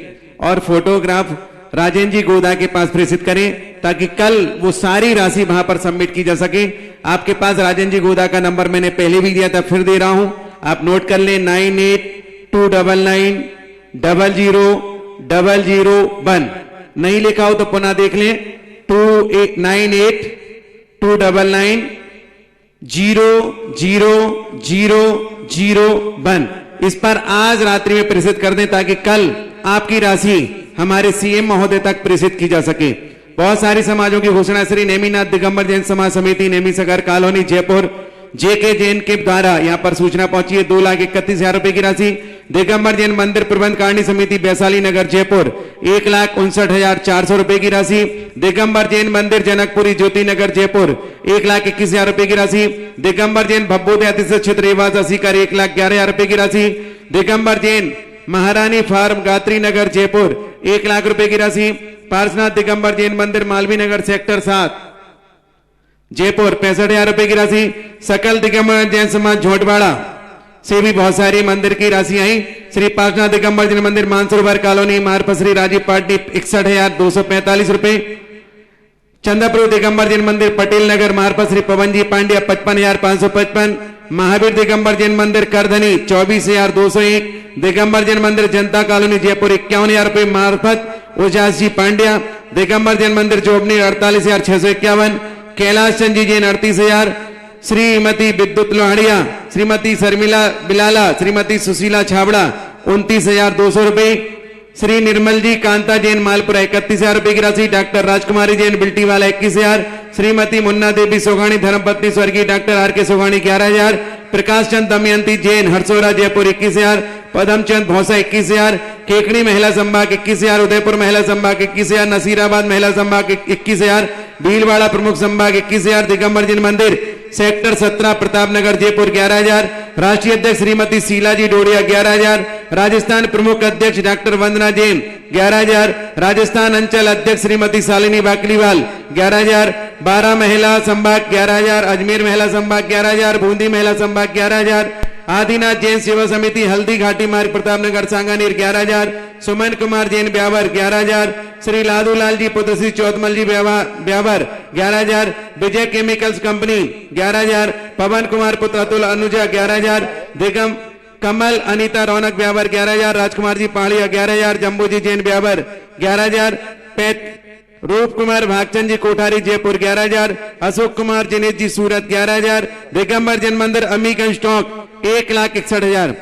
और फोटोग्राफ राजेंद्र जी गोदा के पास प्रेषित करें ताकि कल वो सारी राशि वहां पर सबमिट की जा सके। आपके पास राजेंद्र जी गोदा का नंबर मैंने पहले भी दिया था, फिर दे रहा हूं, आप नोट कर लें 9829900001। नहीं लिखा हो तो पुनः देख लें 289299000001। इस पर आज रात्रि में प्रेषित कर दें ताकि कल आपकी राशि हमारे सीएम महोदय तक प्रेषित की जा सके। बहुत सारी समाजों की घोषणा श्री नेमीनाथ दिगंबर जैन समाज समिति नेमी सगर कॉलोनी जयपुर जेके जैन के द्वारा यहां पर सूचना पहुंची है। 2,31,000 रुपए की राशि। दिगंबर जैन मंदिर प्रबंध कारिणी समिति वैशाली नगर जयपुर 1,59,400 रुपए की राशि। दिगंबर जैन मंदिर जनकपुरी ज्योति नगर जयपुर 1,21,000 रुपए की राशि। दिगंबर जैन भब्बोदय अतिशय क्षेत्र रेवासा सीकर 1,11,000 रुपए की राशि। दिगंबर जैन महारानी फार्म गात्री नगर जयपुर 1,00,000 रुपए की राशि। पार्श्वनाथ दिगंबर जैन मंदिर मालवी नगर सेक्टर 7 जयपुर 65,000 रुपए की राशि। सकल दिगंबर जैन समाज झोटवाड़ा से भी बहुत सारी मंदिर की राशि आई। श्री पार्श्वनाथ दिगंबर जैन मंदिर मानसरोवर कॉलोनी मारपसरी राजीव पार्टी 61,245 रुपए। चंद्रपुर दिगंबर जैन मंदिर पटेल नगर मारपसरी पवनजी पांड्या 55,555। महावीर दिगंबर जैन मंदिर करधनी 24,201। दिगंबर जैन मंदिर जनता कॉलोनी जयपुर 51,000 रुपए मार्फत उजास जी पांड्या। दिगंबर जैन मंदिर जोबनी 48,651। कैलाश चंद जी जैन 38,000। श्रीमती विद्युत लोहाड़िया, श्रीमती शर्मिला बिलाला, श्रीमती सुशीला छाबड़ा 29,200 रुपए। श्री निर्मल जी कांता जैन मालपुरा 31,000 रुपए की राशि। डॉक्टर राजकुमारी जैन बिल्टीवाला 21,000। श्रीमती मुन्ना देवी सोगानी धर्मपत्नी स्वर्गीय डॉक्टर आर.के. सोगानी 11,000। प्रकाश चंद दमयंती जैन हरसोरा जयपुर 21,000। पदमचंद भौसा 21,000। केकड़ी महिला संभाग 21,000। उदयपुर महिला संभाग 21,000। नसीराबाद महिला संभाग 21,000। भीलवाड़ा प्रमुख संभाग 21,000। दिगंबर जैन मंदिर सेक्टर 17 प्रतापनगर जयपुर 11,000। राष्ट्रीय अध्यक्ष श्रीमती शीला जी डोडिया 11,000। राजस्थान प्रमुख अध्यक्ष डॉक्टर वंदना जैन 11,000। राजस्थान अंचल अध्यक्ष श्रीमती शालिनी बाकलीवाल 11,000। 12 महिला संभाग 11,000। अजमेर महिला संभाग 11,000। बूंदी महिला संभाग 11,000। आदिनाथ जैन सेवा समिति हल्दी घाटी मार्ग प्रतापनगर सांगानेर 11,000। सुमन कुमार जैन ब्यावर 11,000। श्री लादूलाल जी पुत्र श्री चौतमल जी ब्यावर 11,000। विजय केमिकल्स कंपनी 11,000। पवन कुमार पुत्र अतुल अनुजा 11,000। दिगम कमल अनीता रौनक ब्यावर 11,000। राजकुमार जी पहाड़िया 11,000। जम्बू जी जैन ब्यावर 11,000। रूप कुमार भागचंद जी कोठारी जयपुर 11,000। अशोक कुमार जिनेत जी सूरत 11,000। दिगंबर जैन मंदिर अमीगंज स्टॉक 1,61,000।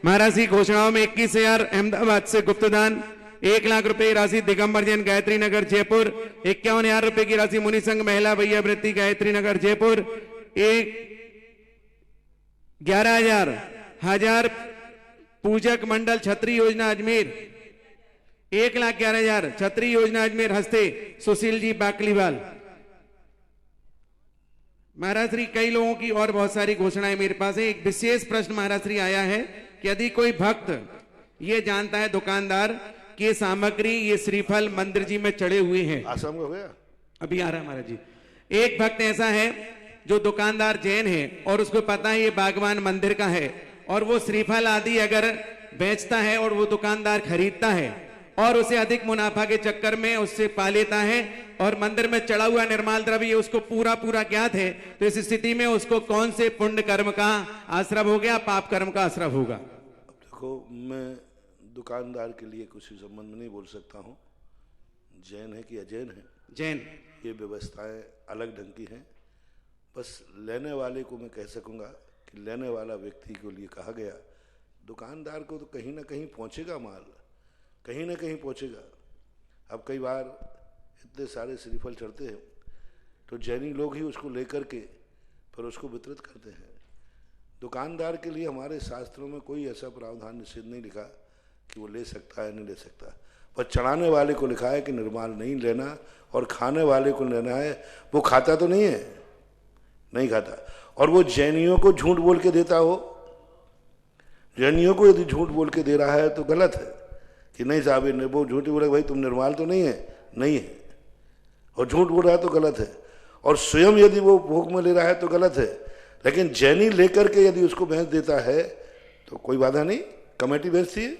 महाराज की घोषणाओं में 21,000 अहमदाबाद से गुप्तदान 1,00,000 रुपए राशि। दिगंबर जैन गायत्री नगर जयपुर 51,000 रुपए की राशि। मुनि संघ महिला भैया वृत्ति गायत्री नगर जयपुर 11,000 पूजक मंडल छत्री योजना अजमेर 1,11,000। छत्री योजना अजमेर हस्ते सुशील जी बाकलीवाल। महाराज श्री कई लोगों की और बहुत सारी घोषणाएं मेरे पास है। एक विशेष प्रश्न महाराज श्री आया है कि यदि कोई भक्त ये जानता है, दुकानदार, कि ये सामग्री, ये श्रीफल मंदिर जी में चढ़े हुए हैं। आसाम का हो गया, अभी आ रहा है महाराज जी। एक भक्त ऐसा है जो दुकानदार जैन है और उसको पता है ये बागवान मंदिर का है और वो श्रीफल आदि अगर बेचता है और वो दुकानदार खरीदता है और उसे अधिक मुनाफा के चक्कर में उससे पा लेता है और मंदिर में चढ़ा हुआ निर्माल द्रव्य उसको पूरा ज्ञात है, तो इस स्थिति में उसको कौन से पुण्य कर्म का आश्रय हो गया, पाप कर्म का आश्रय होगा? अब देखो, मैं दुकानदार के लिए कुछ संबंध में नहीं बोल सकता हूँ। जैन है कि अजैन है, जैन, ये व्यवस्थाएं अलग ढंग की हैं। बस लेने वाले को मैं कह सकूंगा कि लेने वाला व्यक्ति के लिए कहा गया, दुकानदार को तो कहीं ना कहीं पहुंचेगा माल, कहीं ना कहीं पहुंचेगा। अब कई बार इतने सारे श्रीफल चढ़ते हैं तो जैनी लोग ही उसको लेकर के फिर उसको वितरित करते हैं। दुकानदार के लिए हमारे शास्त्रों में कोई ऐसा प्रावधान निषेध नहीं लिखा कि वो ले सकता है नहीं ले सकता, पर चढ़ाने वाले को लिखा है कि निर्माल नहीं लेना, और खाने वाले को लेना है। वो खाता तो नहीं है, नहीं खाता। और वो जैनियों को झूठ बोल के देता हो, जैनियों को यदि झूठ बोल के दे रहा है तो गलत है कि नहीं साहब ने वो झूठ बोले भाई तुम निर्माल तो नहीं है, नहीं है, और झूठ बोल रहा है तो गलत है। और स्वयं यदि वो भोग में ले रहा है तो गलत है, लेकिन जैनी लेकर के यदि उसको बेच देता है तो कोई बाधा नहीं, कमेटी बेचती है।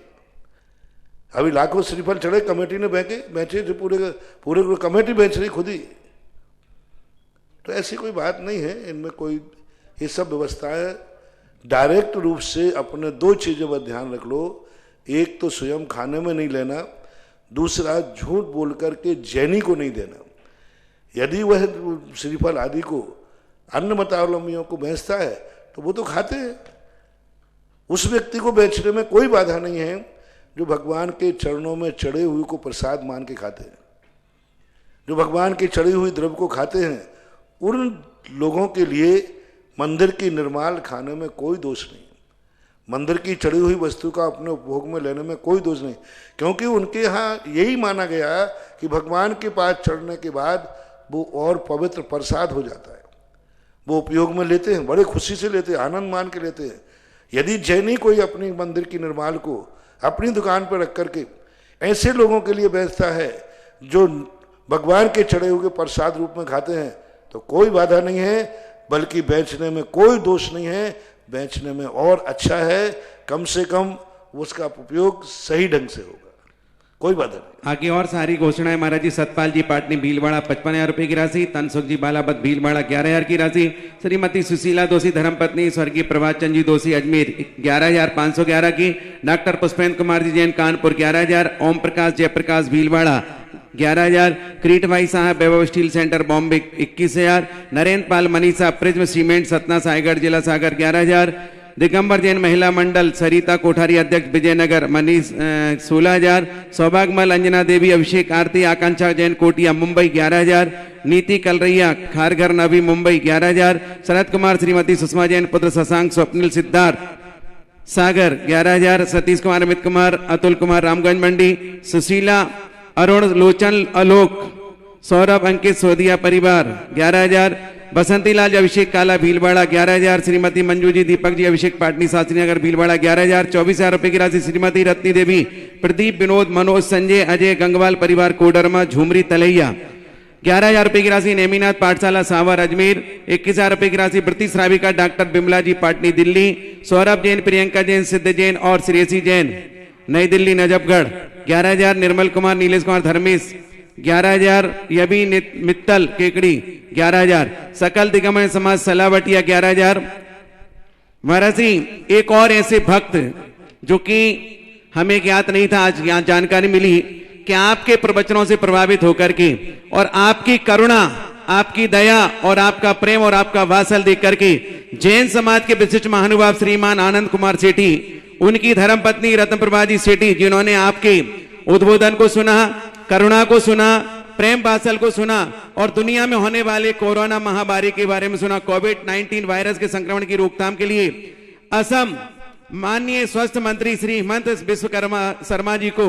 अभी लाखों श्रीफल चढ़े, कमेटी ने बेचे जो पूरे कमेटी बेच रही खुद ही। तो ऐसी कोई बात नहीं है इनमें कोई, ये सब व्यवस्थाएं डायरेक्ट रूप से अपने दो चीज़ों पर ध्यान रख लो, एक तो स्वयं खाने में नहीं लेना, दूसरा झूठ बोल करके जैनी को नहीं देना। यदि वह श्रीफल आदि को अन्य मतावलंबियों को बेचता है तो वो तो खाते हैं, उस व्यक्ति को बेचने में कोई बाधा नहीं है जो भगवान के चरणों में चढ़े हुए को प्रसाद मान के खाते हैं। जो भगवान की चढ़ी हुई द्रव्य को खाते हैं उन लोगों के लिए मंदिर की निर्माल खाने में कोई दोष नहीं, मंदिर की चढ़ी हुई वस्तु का अपने उपभोग में लेने में कोई दोष नहीं, क्योंकि उनके यहाँ यही माना गया कि भगवान के पास चढ़ने के बाद वो और पवित्र प्रसाद हो जाता है। वो उपयोग में लेते हैं, बड़े खुशी से लेते हैं, आनंद मान के लेते हैं। यदि जैनी कोई अपनी मंदिर की निर्माल को अपनी दुकान पर रख करके ऐसे लोगों के लिए बेचता है जो भगवान के चढ़े हुए प्रसाद रूप में खाते हैं तो कोई बाधा नहीं है, बल्कि बेचने में कोई दोष नहीं है, बेचने में और अच्छा है, कम से कम उसका उपयोग सही ढंग से होगा, कोई बाधा नहीं। आगे और सारी घोषणाएं महाराज जी। सतपाल जी पाटनी भीलवाड़ा 55,000 रुपए की राशि, तनसुख जी बालाबत भीलवाड़ा 11,000 की राशि, श्रीमती सुशीला दोषी धर्मपत्नी स्वर्गीय प्रभात चंद जी दोषी अजमेर 11,511 की, डॉक्टर पुष्पेंद्र कुमार जी जैन कानपुर 11,000, ओम प्रकाश जयप्रकाश भीलवाड़ा 11,000, क्रीट भाई साहब वैभव स्टील सेंटर बॉम्बे 21,000, नरेंद्र पाल मनीषा प्रिज्म सीमेंट सतना सायगढ़ जिला सागर 11,000, दिगंबर जैन महिला मंडल सरिता कोठारी अध्यक्ष विजयनगर मनीष 16,000, सौभाग्यमल अंजना देवी अभिषेक आरती आकांक्षा जैन कोटिया मुंबई 11,000, नीति कलरैया खारघर नवी मुंबई 11,000, शरद कुमार श्रीमती सुषमा जैन पुत्र शशांक स्वप्निल सिद्धार्थ सागर 11,000, सतीश कुमार अमित कुमार अतुल कुमार रामगंज मंडी, सुशीला अरुण लोचन आलोक सौरभ अंकित सोदिया परिवार 11,000, बसंती लाल अभिषेक काला भीलवाड़ा 11,000, श्रीमती मंजू जी दीपक जी अभिषेक पाटनी शास्त्री नगर भीलवाड़ा 11,000, 24,000 रुपए की राशि श्रीमती रत्नी देवी प्रदीप विनोद मनोज संजय अजय गंगवाल परिवार कोडरमा झुमरी तलैया 11,000 रुपए की राशि नेमीनाथ पाठशाला सावर अजमेर, 21,000 रुपए की राशि वृत्ति श्राविका डॉक्टर बिमला जी पाटनी दिल्ली, सौरभ जैन प्रियंका जैन सिद्ध जैन और श्रेयसी जैन नई दिल्ली नजफगढ़ 11,000, निर्मल कुमार नीलेश कुमार धर्मेश 11,000, यबी मित्तल केकड़ी 11,000, सकल दिगंबर समाज सलावटिया 11,000। महाराज जी एक और ऐसे भक्त जो कि हमें ज्ञात नहीं था, आज यहाँ जानकारी मिली कि आपके प्रवचनों से प्रभावित होकर के और आपकी करुणा आपकी दया और आपका प्रेम और आपका वात्सल देख करके जैन समाज के विशिष्ट महानुभाव श्रीमान आनंद कुमार सेठी, उनकी धर्मपत्नी रत्नप्रभा जी सेठी, जिन्होंने आपके उद्बोधन को सुना, करुणा को सुना, प्रेम वात्सल को सुना और दुनिया में होने वाले कोरोना महामारी के बारे में सुना, कोविड-19 वायरस के संक्रमण की रोकथाम के लिए असम माननीय स्वास्थ्य मंत्री श्री हेमंत विश्वकर्मा शर्मा जी को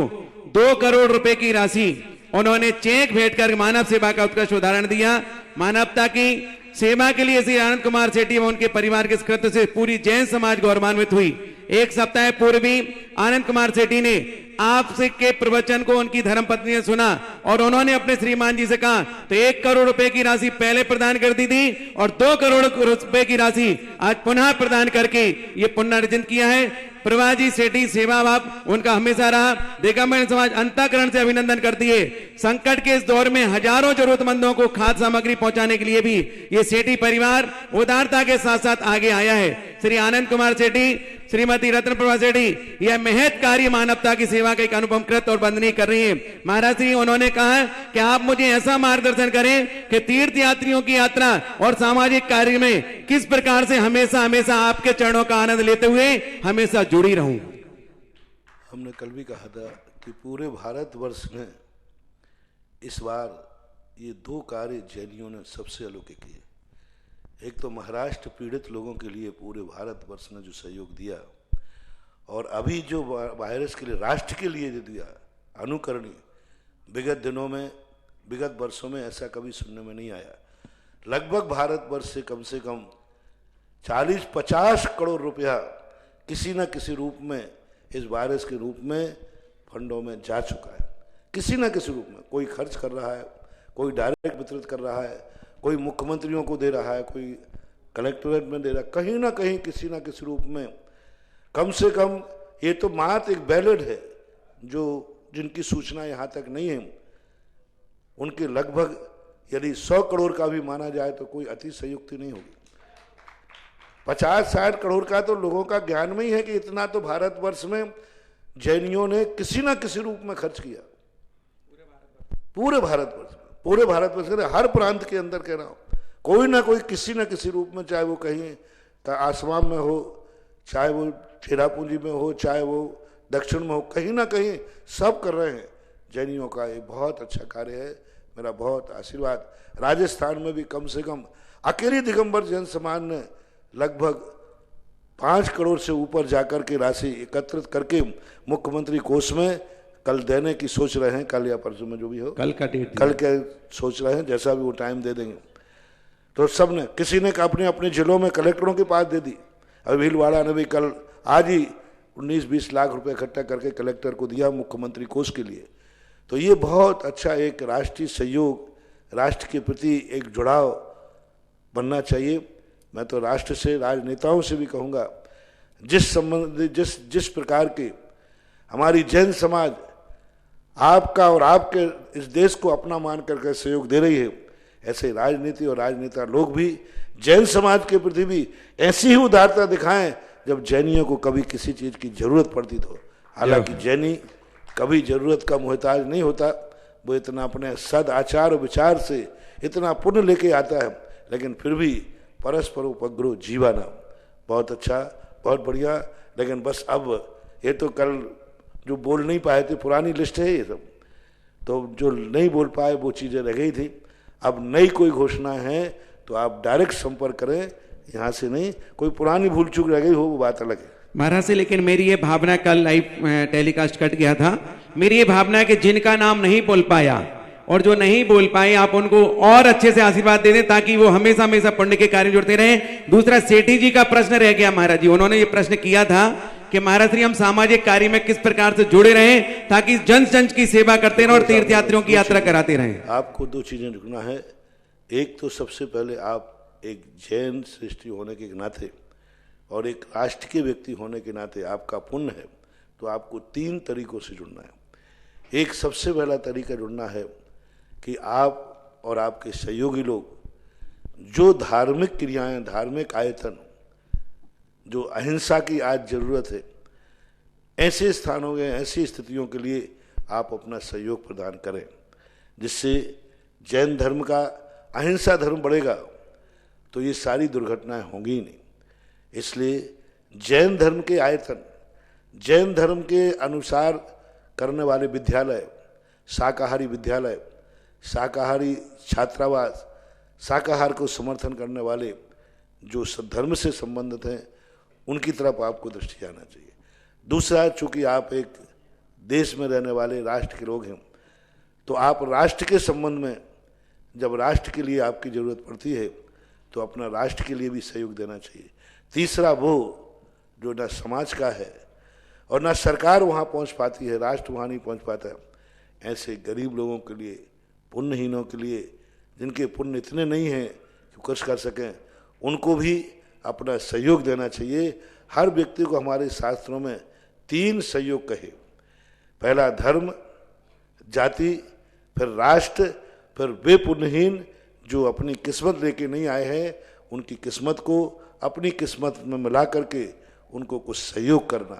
2 करोड़ रुपए की राशि उन्होंने चेक भेंट कर मानव सेवा का उत्कृष्ट उदाहरण दिया। मानवता की सेवा के लिए श्री आनंद कुमार सेठी व उनके परिवार के कृत्य से पूरी जैन समाज गौरवान्वित हुई। एक सप्ताह पूर्व भी आनंद कुमार सेठी ने आपसे के प्रवचन को उनकी धर्मपत्नी ने सुना और उन्होंने अपने श्रीमान जी से कहा तो 1 करोड़ रुपए की राशि पहले प्रदान कर दी थी और 2 करोड़ रुपए की राशि आज पुनः प्रदान करके ये पुण्य अर्जन किया है। प्रभा जी सेठी सेवा भाव उनका हमेशा रहा। दिगंबर समाज अंतःकरण से अभिनंदन करती है। संकट के इस दौर में हजारों जरूरतमंदों को खाद्य सामग्री पहुंचाने के लिए भी ये सेठी परिवार उदारता के साथ साथ आगे आया है। श्री आनंद कुमार सेठी, श्रीमती रत्नप्रभा सेठी यह महत कार्य मानवता की सेवा का एक अनुपम कृत और वंदनीय कर रही है। महाराज जी उन्होंने कहा कि आप मुझे ऐसा मार्गदर्शन करें कि तीर्थ यात्रियों की यात्रा और सामाजिक कार्य में किस प्रकार से हमेशा हमेशा आपके चरणों का आनंद लेते हुए हमेशा जुड़ी रहूं। हमने कल भी कहा था कि पूरे भारतवर्ष में इस बार ये 2 कार्य जैनियों ने सबसे अलौकिक किए। एक तो महाराष्ट्र पीड़ित लोगों के लिए पूरे भारतवर्ष ने जो सहयोग दिया, और अभी जो वायरस के लिए राष्ट्र के लिए जो दिया अनुकरणीय, विगत दिनों में विगत वर्षों में ऐसा कभी सुनने में नहीं आया। लगभग भारतवर्ष से कम 40-50 करोड़ रुपया किसी न किसी रूप में इस वायरस के रूप में फंडों में जा चुका है, किसी न किसी रूप में। कोई खर्च कर रहा है, कोई डायरेक्ट वितरित कर रहा है, कोई मुख्यमंत्रियों को दे रहा है, कोई कलेक्टरेट में दे रहा है, कहीं ना कहीं किसी ना किसी रूप में। कम से कम ये तो मात्र एक बैलेट है, जो जिनकी सूचना यहाँ तक नहीं है, उनके लगभग यदि 100 करोड़ का भी माना जाए तो कोई अतिशयोक्ति नहीं होगी। 50-60 करोड़ का तो लोगों का ज्ञान में ही है कि इतना तो भारतवर्ष में जैनियों ने किसी ना किसी रूप में खर्च किया, पूरे भारतवर्ष में हर प्रांत के अंदर कह रहा हूँ, कोई ना कोई किसी ना किसी रूप में, चाहे वो कहीं आसमाम में हो, चाहे वो चेरापूंजी में हो, चाहे वो दक्षिण में हो, कहीं ना कहीं सब कर रहे हैं। जैनियों का ये बहुत अच्छा कार्य है, मेरा बहुत आशीर्वाद। राजस्थान में भी कम से कम अकेली दिगंबर जैन समाज ने लगभग 5 करोड़ से ऊपर जाकर के राशि एकत्रित करके मुख्यमंत्री कोष में कल देने की सोच रहे हैं, कल या परसों में जो भी हो, कल के सोच रहे हैं, जैसा भी वो टाइम दे देंगे। तो सब ने, किसी ने अपने अपने जिलों में कलेक्टरों के पास दे दी। अभी भीलवाड़ा ने भी कल आज ही 19-20 लाख रुपए इकट्ठा करके कलेक्टर को दिया मुख्यमंत्री कोष के लिए। तो ये बहुत अच्छा एक राष्ट्रीय सहयोग, राष्ट्र के प्रति एक जुड़ाव बनना चाहिए। मैं तो राष्ट्र से, राजनेताओं से भी कहूँगा, जिस प्रकार के हमारी जैन समाज आपका और आपके इस देश को अपना मान करके सहयोग दे रही है, ऐसे राजनीति और राजनेता लोग भी जैन समाज के प्रति भी ऐसी ही उदारता दिखाएं जब जैनियों को कभी किसी चीज़ की जरूरत पड़ती तो। हालांकि जैनी कभी जरूरत का मोहताज नहीं होता, वो इतना अपने सद आचार और विचार से इतना पुण्य लेके आता है, लेकिन फिर भी परस्पर उपग्रह जीवाना बहुत अच्छा, बहुत बढ़िया। लेकिन बस अब ये तो कल जो बोल नहीं पाए थे, पुरानी लिस्ट है ये सब, तो जो नहीं बोल पाए वो चीज़ें रह गई थी। अब नई कोई घोषणा है तो आप डायरेक्ट संपर्क करें, यहाँ से नहीं। कोई पुरानी भूल चूक रह गई हो वो बात अलग है महाराज से। लेकिन मेरी ये भावना, कल लाइव टेलीकास्ट कट गया था, मेरी ये भावना है कि जिनका नाम नहीं बोल पाया और जो नहीं बोल पाए, आप उनको और अच्छे से आशीर्वाद दे दें ताकि वो हमेशा हमेशा पुण्य के कार्य जुड़ते रहें। दूसरा, सेठी जी का प्रश्न रह गया महाराज जी, उन्होंने ये प्रश्न किया था कि महाराज श्री हम सामाजिक कार्य में किस प्रकार से जुड़े रहें ताकि जन जन की सेवा करते रहें और तीर्थयात्रियों की यात्रा कराते रहें। आपको 2 चीजें रुकना है। एक तो सबसे पहले आप एक जैन सृष्टि होने के नाते और एक राष्ट्र के व्यक्ति होने के नाते आपका पुण्य है, तो आपको 3 तरीकों से जुड़ना है। एक सबसे पहला तरीका जुड़ना है कि आप और आपके सहयोगी लोग जो धार्मिक क्रियाएं, धार्मिक आयतन, जो अहिंसा की आज जरूरत है, ऐसे स्थानों में, ऐसी स्थितियों के लिए आप अपना सहयोग प्रदान करें, जिससे जैन धर्म का, अहिंसा धर्म बढ़ेगा तो ये सारी दुर्घटनाएं होंगी ही नहीं। इसलिए जैन धर्म के आयतन, जैन धर्म के अनुसार करने वाले विद्यालय, शाकाहारी विद्यालय, शाकाहारी छात्रावास, शाकाहार को समर्थन करने वाले जो धर्म से संबंधित हैं, उनकी तरफ आपको दृष्टि जाना चाहिए। दूसरा, चूंकि आप एक देश में रहने वाले राष्ट्र के लोग हैं, तो आप राष्ट्र के संबंध में, जब राष्ट्र के लिए आपकी जरूरत पड़ती है तो अपना राष्ट्र के लिए भी सहयोग देना चाहिए। तीसरा, वो जो ना समाज का है और ना सरकार वहाँ पहुँच पाती है, राष्ट्र वहाँ नहीं पहुँच पाता है, ऐसे गरीब लोगों के लिए, पुण्यहीनों के लिए, जिनके पुण्य इतने नहीं हैं कि कुछ कर सकें, उनको भी अपना सहयोग देना चाहिए। हर व्यक्ति को हमारे शास्त्रों में 3 सहयोग कहे, पहला धर्म, जाति, फिर राष्ट्र, फिर वे पुण्यहीन जो अपनी किस्मत लेके नहीं आए हैं, उनकी किस्मत को अपनी किस्मत में मिला करके उनको कुछ सहयोग करना।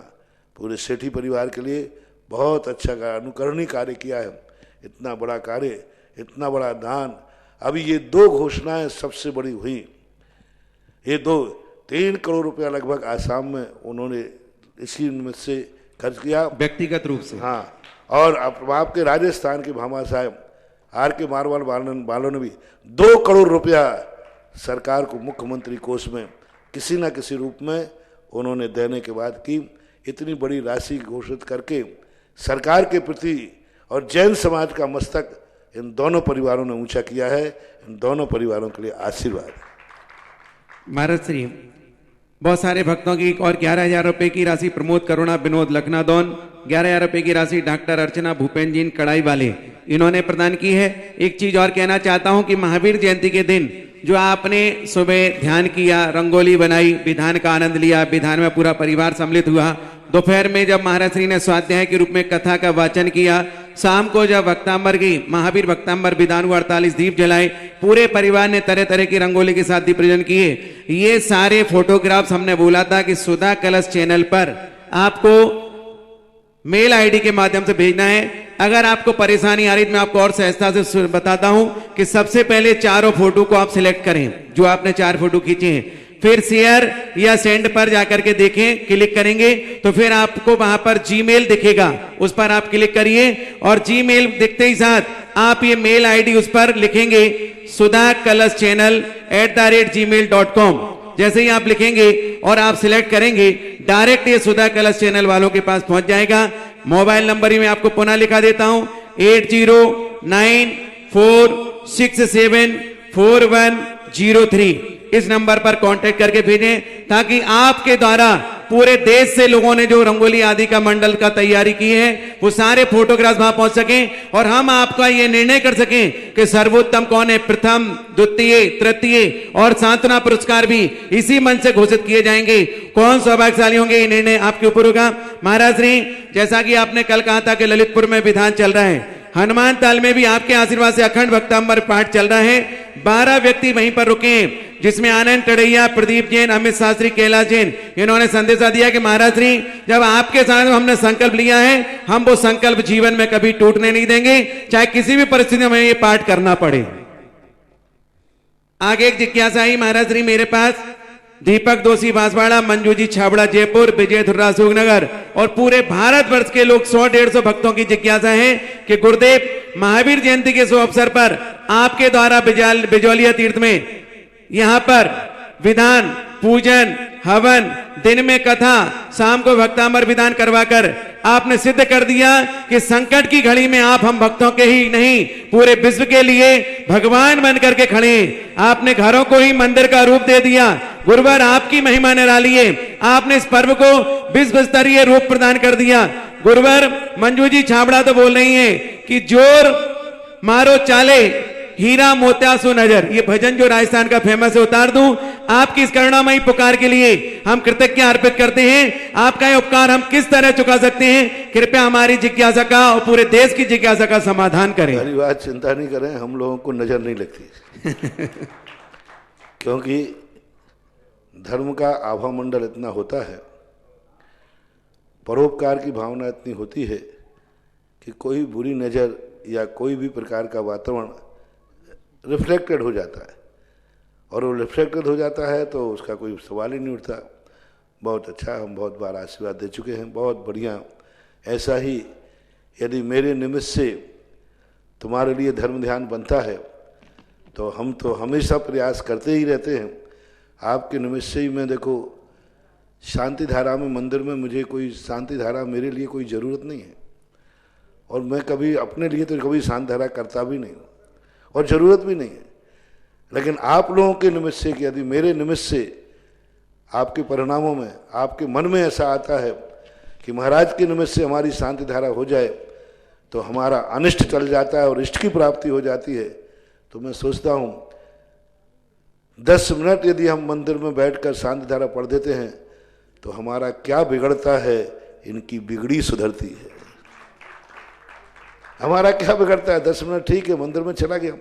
पूरे सेठी परिवार के लिए बहुत अच्छा अनुकरणीय कार्य किया है, इतना बड़ा कार्य, इतना बड़ा दान। अभी ये 2 घोषणाएं सबसे बड़ी हुई, ये 3 करोड़ रुपया लगभग आसाम में उन्होंने इसी में से खर्च किया व्यक्तिगत रूप से। हाँ, और आपके राजस्थान के भामा साहब आर के मारवाल वालों ने भी 2 करोड़ रुपया सरकार को मुख्यमंत्री कोष में किसी न किसी रूप में उन्होंने देने के बाद की इतनी बड़ी राशि घोषित करके सरकार के प्रति और जैन समाज का मस्तक इन दोनों परिवारों ने ऊंचा किया है। इन दोनों परिवारों के लिए आशीर्वाद। महाराज श्री बहुत सारे भक्तों की और 11,000 रुपए की राशि प्रमोद करुणा विनोद लखनादौन, 11,000 रुपए की राशि डॉक्टर अर्चना भूपेन जी कड़ाई वाले इन्होंने प्रदान की है। एक चीज और कहना चाहता हूं कि महावीर जयंती के दिन जो आपने सुबह ध्यान किया, रंगोली बनाई, विधान का आनंद लिया, विधान में पूरा परिवार सम्मिलित हुआ, दोपहर में जब महाराज श्री ने स्वाध्याय के रूप में कथा का वाचन किया, शाम को जब भक्तांबर की महावीर भक्तांबर विधान हुआ 48 दीप जलाए, पूरे परिवार ने तरह तरह की रंगोली के साथ दीप प्रज्वलन किए। ये सारे फोटोग्राफ्स हमने बोला था कि सुधा कलश चैनल पर आपको मेल आईडी के माध्यम से भेजना है। अगर आपको परेशानी आ रही तो मैं आपको और सहजता से बताता हूं कि सबसे पहले चारों फोटो को आप सिलेक्ट करें, जो आपने 4 फोटो खींचे हैं, फिर शेयर या सेंड पर जाकर के देखें, क्लिक करेंगे तो फिर आपको वहां पर जीमेल दिखेगा, उस पर आप क्लिक करिए और जीमेल दिखते ही साथ आप ये मेल आईडी उस पर लिखेंगे sudhakalashchannel@gmail.com। जैसे ही आप लिखेंगे और आप सिलेक्ट करेंगे, डायरेक्ट ये सुधा कलश चैनल वालों के पास पहुंच जाएगा। मोबाइल नंबर ही मैं आपको पुनः लिखा देता हूं 8094674103। इस नंबर पर कांटेक्ट करके भेजें ताकि आपके द्वारा पूरे देश से लोगों ने जो रंगोली आदि का मंडल का तैयारी की है वो सारे फोटोग्राफ वहां पहुंच सकें और हम आपका ये निर्णय कर सकें कि सर्वोत्तम कौन है, प्रथम, द्वितीय, तृतीय और सांत्वना पुरस्कार भी इसी मंच से घोषित किए जाएंगे। कौन सौभाग्यशाली होंगे ये निर्णय आपके ऊपर होगा। महाराज श्री, जैसा कि आपने कल कहा था कि ललितपुर में विधान चल रहा है, हनुमान ताल में भी आपके आशीर्वाद से अखंड भक्तांबर पाठ चल रहा है। 12 व्यक्ति वहीं पर रुके हैं, जिसमें आनंद टड़ैया, प्रदीप जैन, अमित शास्त्री, कैलाश जैन, इन्होंने संदेशा दिया कि महाराज श्री, जब आपके साथ हमने संकल्प लिया है, हम वो संकल्प जीवन में कभी टूटने नहीं देंगे, चाहे किसी भी परिस्थिति में हमें ये पाठ करना पड़े। आगे एक जिज्ञासा आई महाराज श्री मेरे पास, दीपक दोषी बांसवाड़ा, मंजू जी छाबड़ा जयपुर, विजय धुर्रा सुखनगर और पूरे भारतवर्ष के लोग 100-150 भक्तों की जिज्ञासा है कि गुरुदेव महावीर जयंती के शुभ अवसर पर आपके द्वारा बिजौलिया तीर्थ में यहां पर विधान, पूजन, हवन, दिन में कथा, शाम को भक्तांबर विधान करवाकर आपने सिद्ध कर दिया कि संकट की घड़ी में आप हम भक्तों के ही नहीं पूरे विश्व के लिए भगवान बन करके खड़े हैं। आपने घरों को ही मंदिर का रूप दे दिया। गुरुवर, आपकी महिमा निराली है, आपने इस पर्व को विश्व स्तरीय रूप प्रदान कर दिया। गुरुवर, मंजू जी छाबड़ा तो बोल रही है कि जोर मारो चाले, हीरा मोत्या सो नजर, ये भजन जो राजस्थान का फेमस है उतार दूं। आपकी इस करुणामयी पुकार के लिए हम कृतज्ञता अर्पित करते हैं। आपका ये उपकार हम किस तरह चुका सकते हैं, कृपया हमारी जिज्ञासा का और पूरे देश की जिज्ञासा का समाधान करें। सारी बात चिंता नहीं करें, हम लोगों को नजर नहीं लगती क्योंकि धर्म का आभा मंडल इतना होता है, परोपकार की भावना इतनी होती है कि कोई बुरी नजर या कोई भी प्रकार का वातावरण रिफ्लेक्टेड हो जाता है, और वो रिफ्लेक्टेड हो जाता है तो उसका कोई सवाल ही नहीं उठता। बहुत अच्छा, हम बहुत बार आशीर्वाद दे चुके हैं, बहुत बढ़िया। ऐसा ही यदि मेरे निमित्त से तुम्हारे लिए धर्म ध्यान बनता है तो हम तो हमेशा प्रयास करते ही रहते हैं। आपके निमित्त से ही मैं देखो शांति धारा में, मंदिर में मुझे कोई शांति धारा मेरे लिए कोई ज़रूरत नहीं है, और मैं कभी अपने लिए तो कभी शांति धारा करता भी नहीं हूँ और ज़रूरत भी नहीं है। लेकिन आप लोगों के निमित्त से, कि यदि मेरे निमित्त से आपके परिणामों में, आपके मन में ऐसा आता है कि महाराज के निमित्त से हमारी शांति धारा हो जाए तो हमारा अनिष्ट चल जाता है और इष्ट की प्राप्ति हो जाती है, तो मैं सोचता हूँ 10 मिनट यदि हम मंदिर में बैठकर शांति धारा पढ़ देते हैं तो हमारा क्या बिगड़ता है, इनकी बिगड़ी सुधरती है। हमारा क्या बिगड़ता है, 10 मिनट ठीक है, मंदिर में चला गया,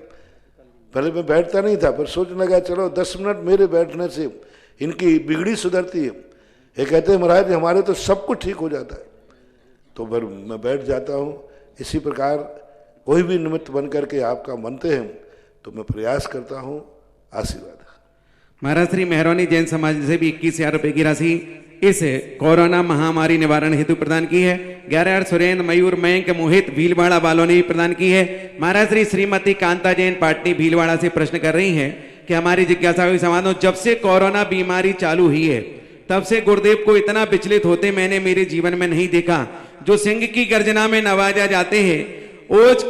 पहले मैं बैठता नहीं था, पर सोचने लगा चलो 10 मिनट मेरे बैठने से इनकी बिगड़ी सुधरती है। ये कहते हैं महाराज हमारे तो सब कुछ ठीक हो जाता है, तो फिर मैं बैठ जाता हूँ। इसी प्रकार कोई भी निमित्त बन करके आपका मनते हैं तो मैं प्रयास करता हूँ। आशीर्वाद। महाराज श्री मेहरौनी जैन समाज से भी 21,000 रुपए की राशि इस कोरोना महामारी निवारण हेतु प्रदान की है। 11 सुरेंद्र, मयूर, मयंक, मोहित भीलवाड़ा वालों ने भी प्रदान की है। महाराज श्री श्रीमती कांता जैन पाटनी भीलवाड़ा से प्रश्न कर रही हैं कि हमारी जिज्ञासा को समाधान हो। जब से कोरोना बीमारी चालू हुई है तब से गुरुदेव को इतना विचलित होते मैंने मेरे जीवन में नहीं देखा। जो सिंह की गर्जना में नवाजा जाते हैं ओज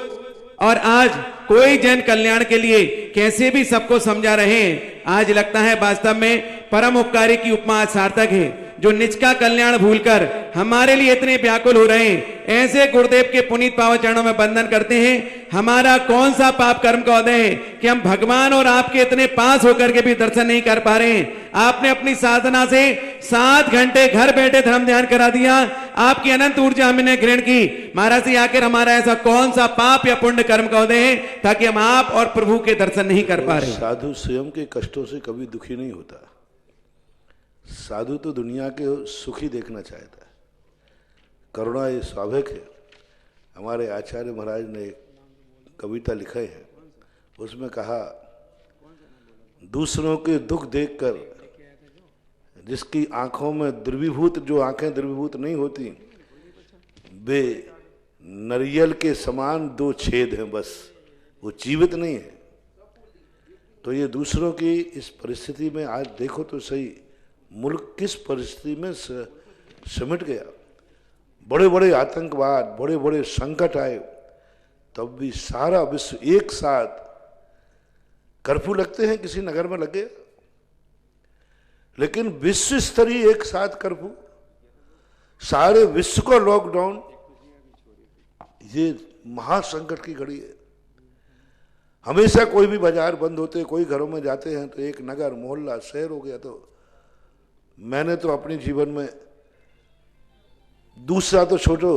और आज कोई जन कल्याण के लिए कैसे भी सबको समझा रहे हैं, आज लगता है वास्तव में परम उपकारी की उपमा आज सार्थक है। जो निज का कल्याण भूलकर हमारे लिए इतने व्याकुल हो रहे हैं, ऐसे गुरुदेव के पुनीत पावन चरणों में वंदन करते हैं। हमारा कौन सा पाप कर्म का उदय है कि हम भगवान और आपके इतने पास होकर के भी दर्शन नहीं कर पा रहे हैं। आपने अपनी साधना से 7 घंटे घर बैठे धर्म ध्यान करा दिया, आपकी अनंत ऊर्जा हमने ग्रहण की। महाराज जी आखिर हमारा ऐसा कौन सा पाप या पुण्य कर्म का उदय है ताकि हम आप और प्रभु के दर्शन नहीं कर पा रहे। साधु स्वयं के कष्टों से कभी दुखी नहीं होता। साधु तो दुनिया के सुख ही देखना चाहता है। करुणा ये स्वाभाविक है। हमारे आचार्य महाराज ने एक कविता लिखे है, उसमें कहा दूसरों के दुख देखकर जिसकी आंखों में द्रवीभूत, जो आंखें द्रवीभूत नहीं होती, वे नरियल के समान 2 छेद हैं बस, वो जीवित नहीं है। तो ये दूसरों की इस परिस्थिति में आज देखो तो सही, मुल्क किस परिस्थिति में सिमट गया। बड़े बड़े आतंकवाद, बड़े बड़े संकट आए, तब भी सारा विश्व एक साथ, कर्फ्यू लगते हैं किसी नगर में लगे, लेकिन विश्व स्तरीय एक साथ कर्फ्यू, सारे विश्व को लॉकडाउन, ये महासंकट की घड़ी है। हमेशा कोई भी बाजार बंद होते, कोई घरों में जाते हैं तो एक नगर, मोहल्ला, शहर हो गया। तो मैंने तो अपने जीवन में, दूसरा तो छोटो,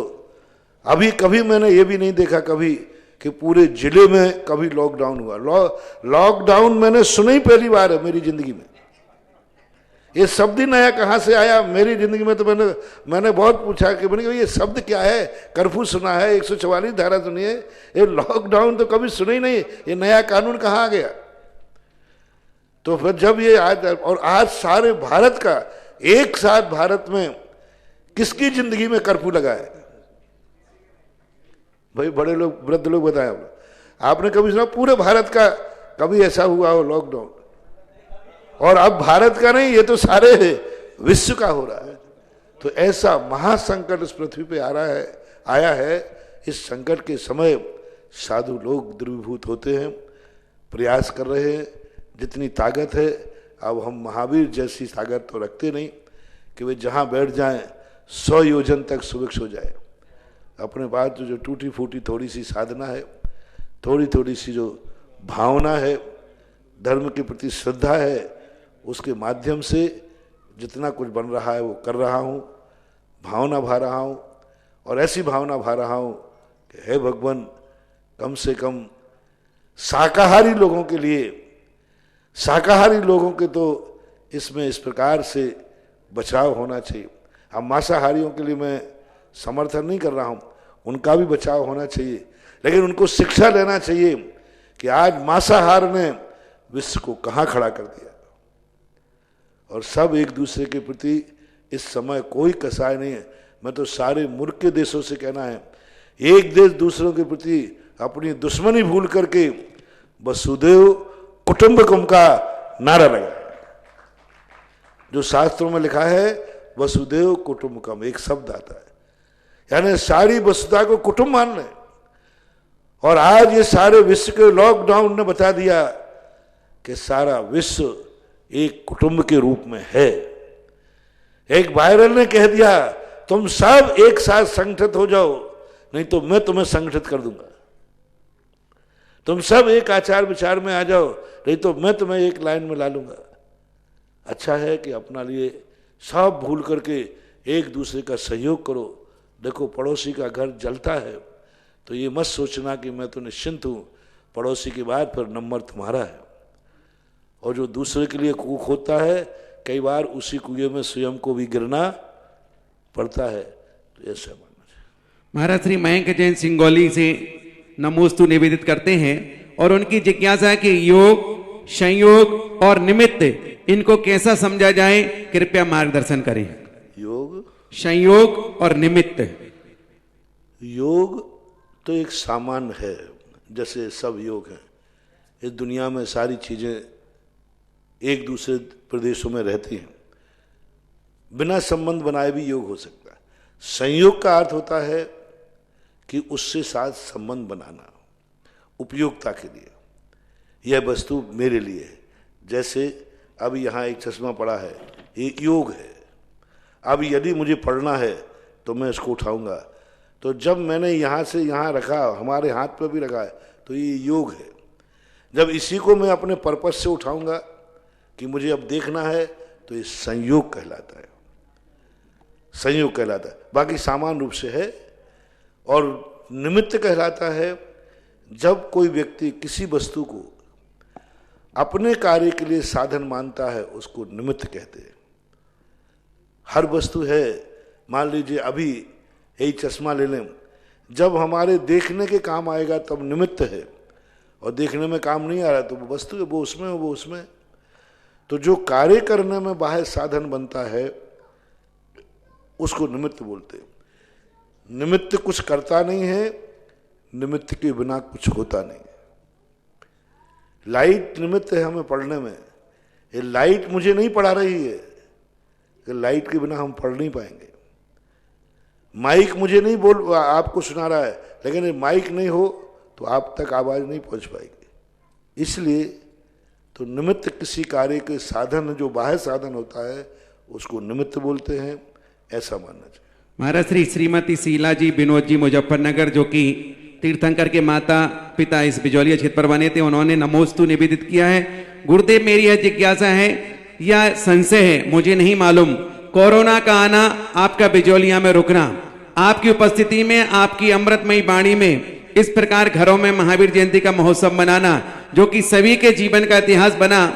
अभी कभी मैंने ये भी नहीं देखा कभी कि पूरे जिले में कभी लॉकडाउन हुआ। लॉकडाउन मैंने सुना ही पहली बार है मेरी जिंदगी में। ये शब्द ही नया कहाँ से आया मेरी जिंदगी में। तो मैंने बहुत पूछा कि मैंने ये शब्द क्या है। कर्फ्यू सुना है, 144 धारा सुनी है, ये लॉकडाउन तो कभी सुना ही नहीं, ये नया कानून कहाँ आ गया। तो फिर जब ये आज सारे भारत का एक साथ, भारत में किसकी जिंदगी में कर्फ्यू लगा है भाई? बड़े लोग, वृद्ध लोग बताएं आपने कभी सुना पूरे भारत का कभी ऐसा हुआ हो लॉकडाउन? और अब भारत का नहीं, ये तो सारे विश्व का हो रहा है। तो ऐसा महासंकट इस पृथ्वी पे आया है। इस संकट के समय साधु लोग द्रवीभूत होते हैं, प्रयास कर रहे हैं। जितनी ताकत है, अब हम महावीर जैसी ताकत तो रखते नहीं कि वे जहाँ बैठ जाएं 100 योजन तक सुविक्ष हो जाए। अपने पास तो जो टूटी फूटी थोड़ी सी साधना है, थोड़ी सी जो भावना है, धर्म के प्रति श्रद्धा है, उसके माध्यम से जितना कुछ बन रहा है वो कर रहा हूँ, भावना भा रहा हूँ। और ऐसी भावना भा रहा हूँ कि हे भगवान, कम से कम शाकाहारी लोगों के लिए, शाकाहारी लोगों के तो इसमें इस प्रकार से बचाव होना चाहिए। अब मांसाहारियों के लिए मैं समर्थन नहीं कर रहा हूँ, उनका भी बचाव होना चाहिए, लेकिन उनको शिक्षा लेना चाहिए कि आज मांसाहार ने विश्व को कहाँ खड़ा कर दिया। और सब एक दूसरे के प्रति इस समय कोई कसाय नहीं है। मैं तो सारे मुल्क के देशों से कहना है, एक देश दूसरों के प्रति अपनी दुश्मनी भूल करके वसुदेव कुटुंबकम का नारा लगा। जो शास्त्रों में लिखा है वसुदेव कुटुंबकम, एक शब्द आता है, यानी सारी वसुधा को कुटुंब मान लें। और आज ये सारे विश्व के लॉकडाउन ने बता दिया कि सारा विश्व एक कुटुंब के रूप में है। एक वायरल ने कह दिया तुम सब एक साथ संगठित हो जाओ, नहीं तो मैं तुम्हें संगठित कर दूंगा। तुम सब एक आचार विचार में आ जाओ, नहीं तो मैं तुम्हें एक लाइन में ला लूंगा। अच्छा है कि अपना लिए सब भूल करके एक दूसरे का सहयोग करो। देखो पड़ोसी का घर जलता है तो ये मत सोचना कि मैं तो निश्चिंत हूँ, पड़ोसी के बाद फिर नंबर तुम्हारा है। और जो दूसरे के लिए कुएं खोदता है, कई बार उसी कुएं में स्वयं को भी गिरना पड़ता है। तो ऐसा मानना चाहिए। महाराज श्री मयंक जैन सिंगौली से नमोस्तु निवेदित करते हैं और उनकी जिज्ञासा है कि योग, संयोग और निमित्त, इनको कैसा समझा जाए, कृपया मार्गदर्शन करें। योग, संयोग और निमित्त। योग तो एक सामान्य है, जैसे सब योग हैं। इस दुनिया में सारी चीजें एक दूसरे प्रदेशों में रहती हैं, बिना संबंध बनाए भी योग हो सकता है। संयोग का अर्थ होता है कि उससे साथ संबंध बनाना उपयोगिता के लिए, यह वस्तु मेरे लिए है। जैसे अब यहाँ एक चश्मा पड़ा है, ये योग है। अब यदि मुझे पढ़ना है तो मैं इसको उठाऊंगा, तो जब मैंने यहाँ से यहाँ रखा, हमारे हाथ पर भी रखा है, तो ये योग है। जब इसी को मैं अपने पर्पस से उठाऊंगा कि मुझे अब देखना है, तो ये संयोग कहलाता है, संयोग कहलाता है। बाकी सामान्य रूप से है। और निमित्त कहलाता है जब कोई व्यक्ति किसी वस्तु को अपने कार्य के लिए साधन मानता है, उसको निमित्त कहते हैं। हर वस्तु है, मान लीजिए अभी यही चश्मा ले लें, जब हमारे देखने के काम आएगा तब निमित्त है, और देखने में काम नहीं आ रहा तो वो वस्तु है, वो उसमें, वो उसमें। तो जो कार्य करने में बाह्य साधन बनता है उसको निमित्त बोलते हैं। निमित्त कुछ करता नहीं है, निमित्त के बिना कुछ होता नहीं। लाइट निमित्त है हमें पढ़ने में, ये लाइट मुझे नहीं पढ़ा रही है, कि लाइट के बिना हम पढ़ नहीं पाएंगे। माइक मुझे नहीं बोल आपको सुना रहा है, लेकिन ये माइक नहीं हो तो आप तक आवाज नहीं पहुंच पाएगी। इसलिए तो निमित्त किसी कार्य के साधन, जो बाह्य साधन होता है, उसको निमित्त बोलते हैं, ऐसा मानना चाहिए। महाराज श्रीमती शीला जी विनोद जी मुजफ्फरनगर, जो कि तीर्थंकर के माता पिता इस बिजौलिया क्षेत्र पर बने थे, उन्होंने नमोस्तु निवेदित किया है। गुरुदेव, मेरी यह जिज्ञासा है या संशय है, मुझे नहीं मालूम, कोरोना का आना, आपका बिजौलिया में रुकना, आपकी उपस्थिति में, आपकी अमृतमयी वाणी में इस प्रकार घरों में महावीर जयंती का महोत्सव मनाना, जो कि सभी के जीवन का इतिहास बना,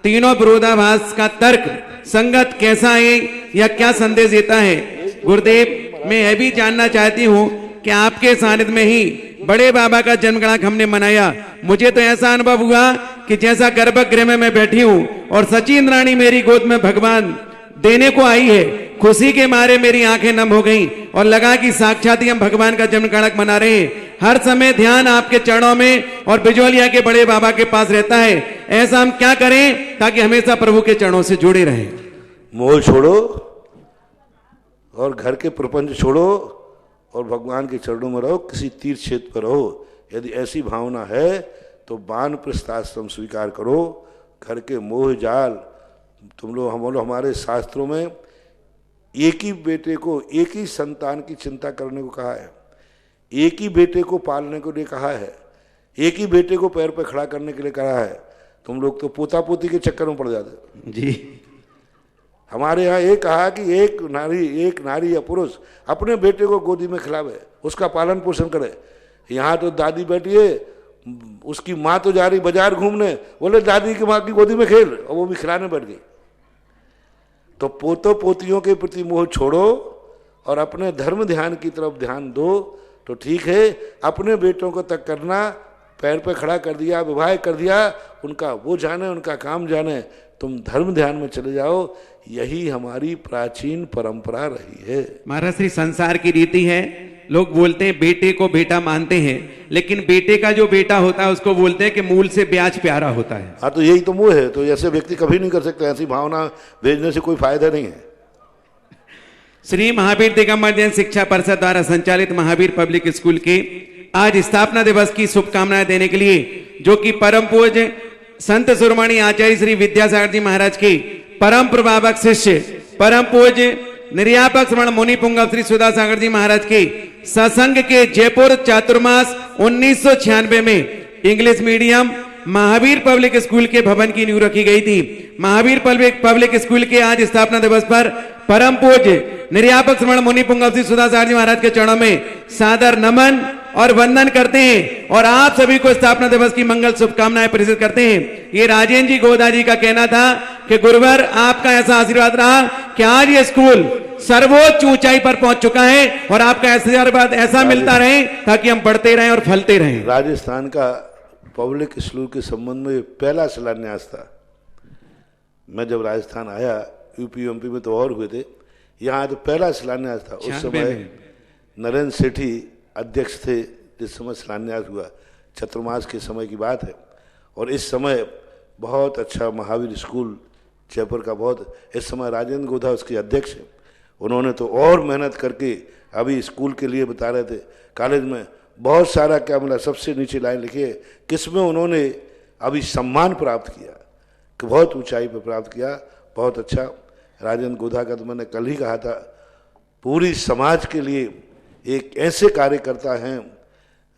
तीनों विरोधाभास का तर्क संगत कैसा है या क्या संदेश देता है? गुरुदेव, मैं यह भी जानना चाहती हूँ कि आपके सानिध्य में ही बड़े बाबा का जन्मगणक हमने मनाया। मुझे तो ऐसा अनुभव हुआ कि जैसा गर्भगृह में मैं बैठी हूँ और सचिन रानी मेरी गोद में भगवान देने को आई है, खुशी के मारे मेरी आंखें नम हो गईं और लगा कि साक्षात ही हम भगवान का जन्मगणक मना रहे हैं। हर समय ध्यान आपके चरणों में और बिजौलिया के बड़े बाबा के पास रहता है। ऐसा हम क्या करें ताकि हमेशा प्रभु के चरणों से जुड़े रहें? मोह छोड़ो और घर के प्रपंच छोड़ो और भगवान के चरणों में रहो, किसी तीर्थ क्षेत्र पर रहो। यदि ऐसी भावना है तो वानप्रस्थाश्रम स्वीकार करो। घर के मोह जाल, तुम लोग हम लोग हमारे शास्त्रों में एक ही बेटे को, एक ही संतान की चिंता करने को कहा है, एक ही बेटे को पालने को लिए कहा है, एक ही बेटे को पैर पर खड़ा करने के लिए कहा है। तुम लोग तो पोता पोती के चक्कर में पड़ जाते जी। हमारे यहाँ ये कहा कि एक नारी या पुरुष अपने बेटे को गोदी में खिलावे, उसका पालन पोषण करे। यहाँ तो दादी बैठी है, उसकी माँ तो जा रही बाजार घूमने, बोले दादी की माँ की गोदी में खेल, और वो भी खिलाने बैठ गई। तो पोतों पोतियों के प्रति मोह छोड़ो और अपने धर्म ध्यान की तरफ ध्यान दो तो ठीक है। अपने बेटों को तक करना, पैर पे खड़ा कर दिया, विवाह कर दिया, उनका वो जाने, उनका काम जाने, तुम धर्म ध्यान में चले जाओ। यही हमारी प्राचीन परंपरा रही है। महाराज श्री संसार की रीति है, लोग बोलते हैं बेटे को बेटा मानते हैं, लेकिन बेटे का जो बेटा होता है उसको बोलते हैं कि मूल से ब्याज प्यारा होता है। हाँ, तो यही तो मोह है। तो ऐसे व्यक्ति कभी नहीं कर सकते, ऐसी भावना भेजने से कोई फायदा नहीं है। श्री महावीर दिगंबर जैन शिक्षा परिषद द्वारा संचालित महावीर पब्लिक स्कूल के आज स्थापना दिवस की शुभकामनाएं देने के लिए, जो कि परम पूज्य संत शिरोमणि आचार्य श्री विद्यासागर जी महाराज के परम प्रभावक शिष्य परम पूज्य निर्यापक श्रवण मुनि पुंगव श्री सुधासागर जी महाराज के सत्संग के जयपुर चातुर्मास 1996 में English medium Mahavir public school के भवन की नींव रखी गई थी। महावीर पब्लिक स्कूल के आज स्थापना दिवस पर परम पूज्य निर्यापक श्रवण मुनि पुंगव श्री सुधासागर जी महाराज के चरणों में सादर नमन और वंदन करते हैं और आप सभी को स्थापना दिवस की मंगल शुभकामनाएं प्रेषित करते हैं। ये राजेंद्र जी गोदा जी का कहना था कि गुरुवर आपका ऐसा आशीर्वाद रहा कि आज ये स्कूल सर्वोच्च ऊंचाई पर पहुंच चुका है और आपका आशीर्वाद ऐसा मिलता रहे ताकि हम बढ़ते रहें और फलते रहें। राजस्थान का पब्लिक स्कूल के संबंध में पहला शिलान्यास था। मैं जब राजस्थान आया, यूपी एमपी में तो और हुए थे, यहाँ तो पहला शिलान्यास था। उस समय नरेंद्र सेठी अध्यक्ष थे जिस समय शिलान्यास हुआ, चतुर्मास के समय की बात है। और इस समय बहुत अच्छा महावीर स्कूल जयपुर का, बहुत इस समय राजेंद्र गोधा उसके अध्यक्ष हैं। उन्होंने तो और मेहनत करके अभी स्कूल के लिए बता रहे थे, कॉलेज में बहुत सारा क्या मिला, सबसे नीचे लाइन लिखी है किसमें उन्होंने अभी सम्मान प्राप्त किया, कि बहुत ऊंचाई पर प्राप्त किया। बहुत अच्छा। राजेंद्र गोधा का तो मैंने कल ही कहा था, पूरी समाज के लिए एक ऐसे कार्यकर्ता हैं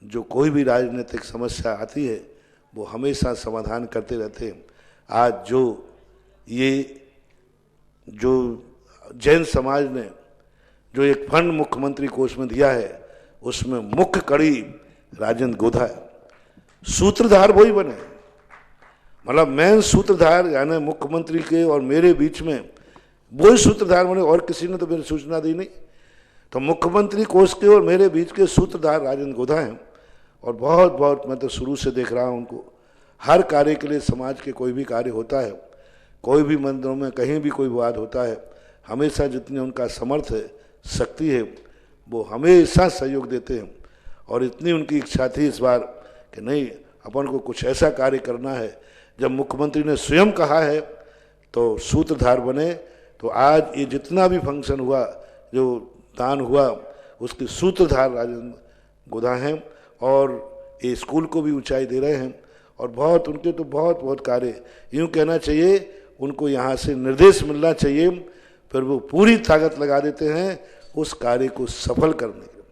जो कोई भी राजनीतिक समस्या आती है वो हमेशा समाधान करते रहते हैं। आज जो जैन समाज ने जो एक फंड मुख्यमंत्री कोष में दिया है उसमें मुख्य कड़ी राजेंद्र गोधा है, सूत्रधार वही बने, मतलब मेन सूत्रधार, यानी मुख्यमंत्री के और मेरे बीच में वही सूत्रधार बने, और किसी ने तो मेरी सूचना दी नहीं। तो मुख्यमंत्री कोष के और मेरे बीच के सूत्रधार राजेंद्र गोधा हैं। और बहुत बहुत मैं तो शुरू से देख रहा हूं उनको, हर कार्य के लिए, समाज के कोई भी कार्य होता है, कोई भी मंदिरों में कहीं भी कोई विवाद होता है, हमेशा जितनी उनका समर्थ है, शक्ति है, वो हमेशा सहयोग देते हैं। और इतनी उनकी इच्छा थी इस बार कि नहीं, अपन को कुछ ऐसा कार्य करना है। जब मुख्यमंत्री ने स्वयं कहा है तो सूत्रधार बने। तो आज ये जितना भी फंक्शन हुआ, जो दान हुआ, उसके सूत्रधार राजेंद्र गोधा हैं और ये स्कूल को भी ऊंचाई दे रहे हैं। और बहुत उनके तो बहुत बहुत कार्य, यूँ कहना चाहिए उनको यहाँ से निर्देश मिलना चाहिए, फिर वो पूरी ताकत लगा देते हैं उस कार्य को सफल करने के।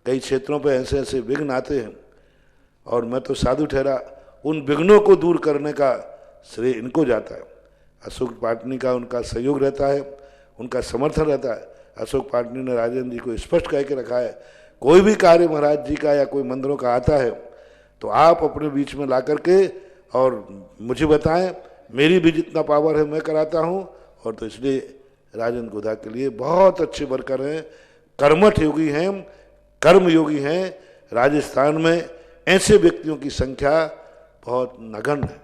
कई क्षेत्रों पर ऐसे ऐसे विघ्न आते हैं और मैं तो साधु ठहरा, उन विघ्नों को दूर करने का श्रेय इनको जाता है। अशोक पाटनी का उनका सहयोग रहता है, उनका समर्थन रहता है। अशोक पाटनी ने राजेंद्र जी को स्पष्ट कह के रखा है, कोई भी कार्य महाराज जी का या कोई मंदिरों का आता है तो आप अपने बीच में ला करके और मुझे बताएं, मेरी भी जितना पावर है मैं कराता हूं। और तो इसलिए राजेंद्र गोधा के लिए बहुत अच्छे वर्कर हैं, कर्मठ योगी हैं, कर्म योगी हैं। राजस्थान में ऐसे व्यक्तियों की संख्या बहुत नगण्य है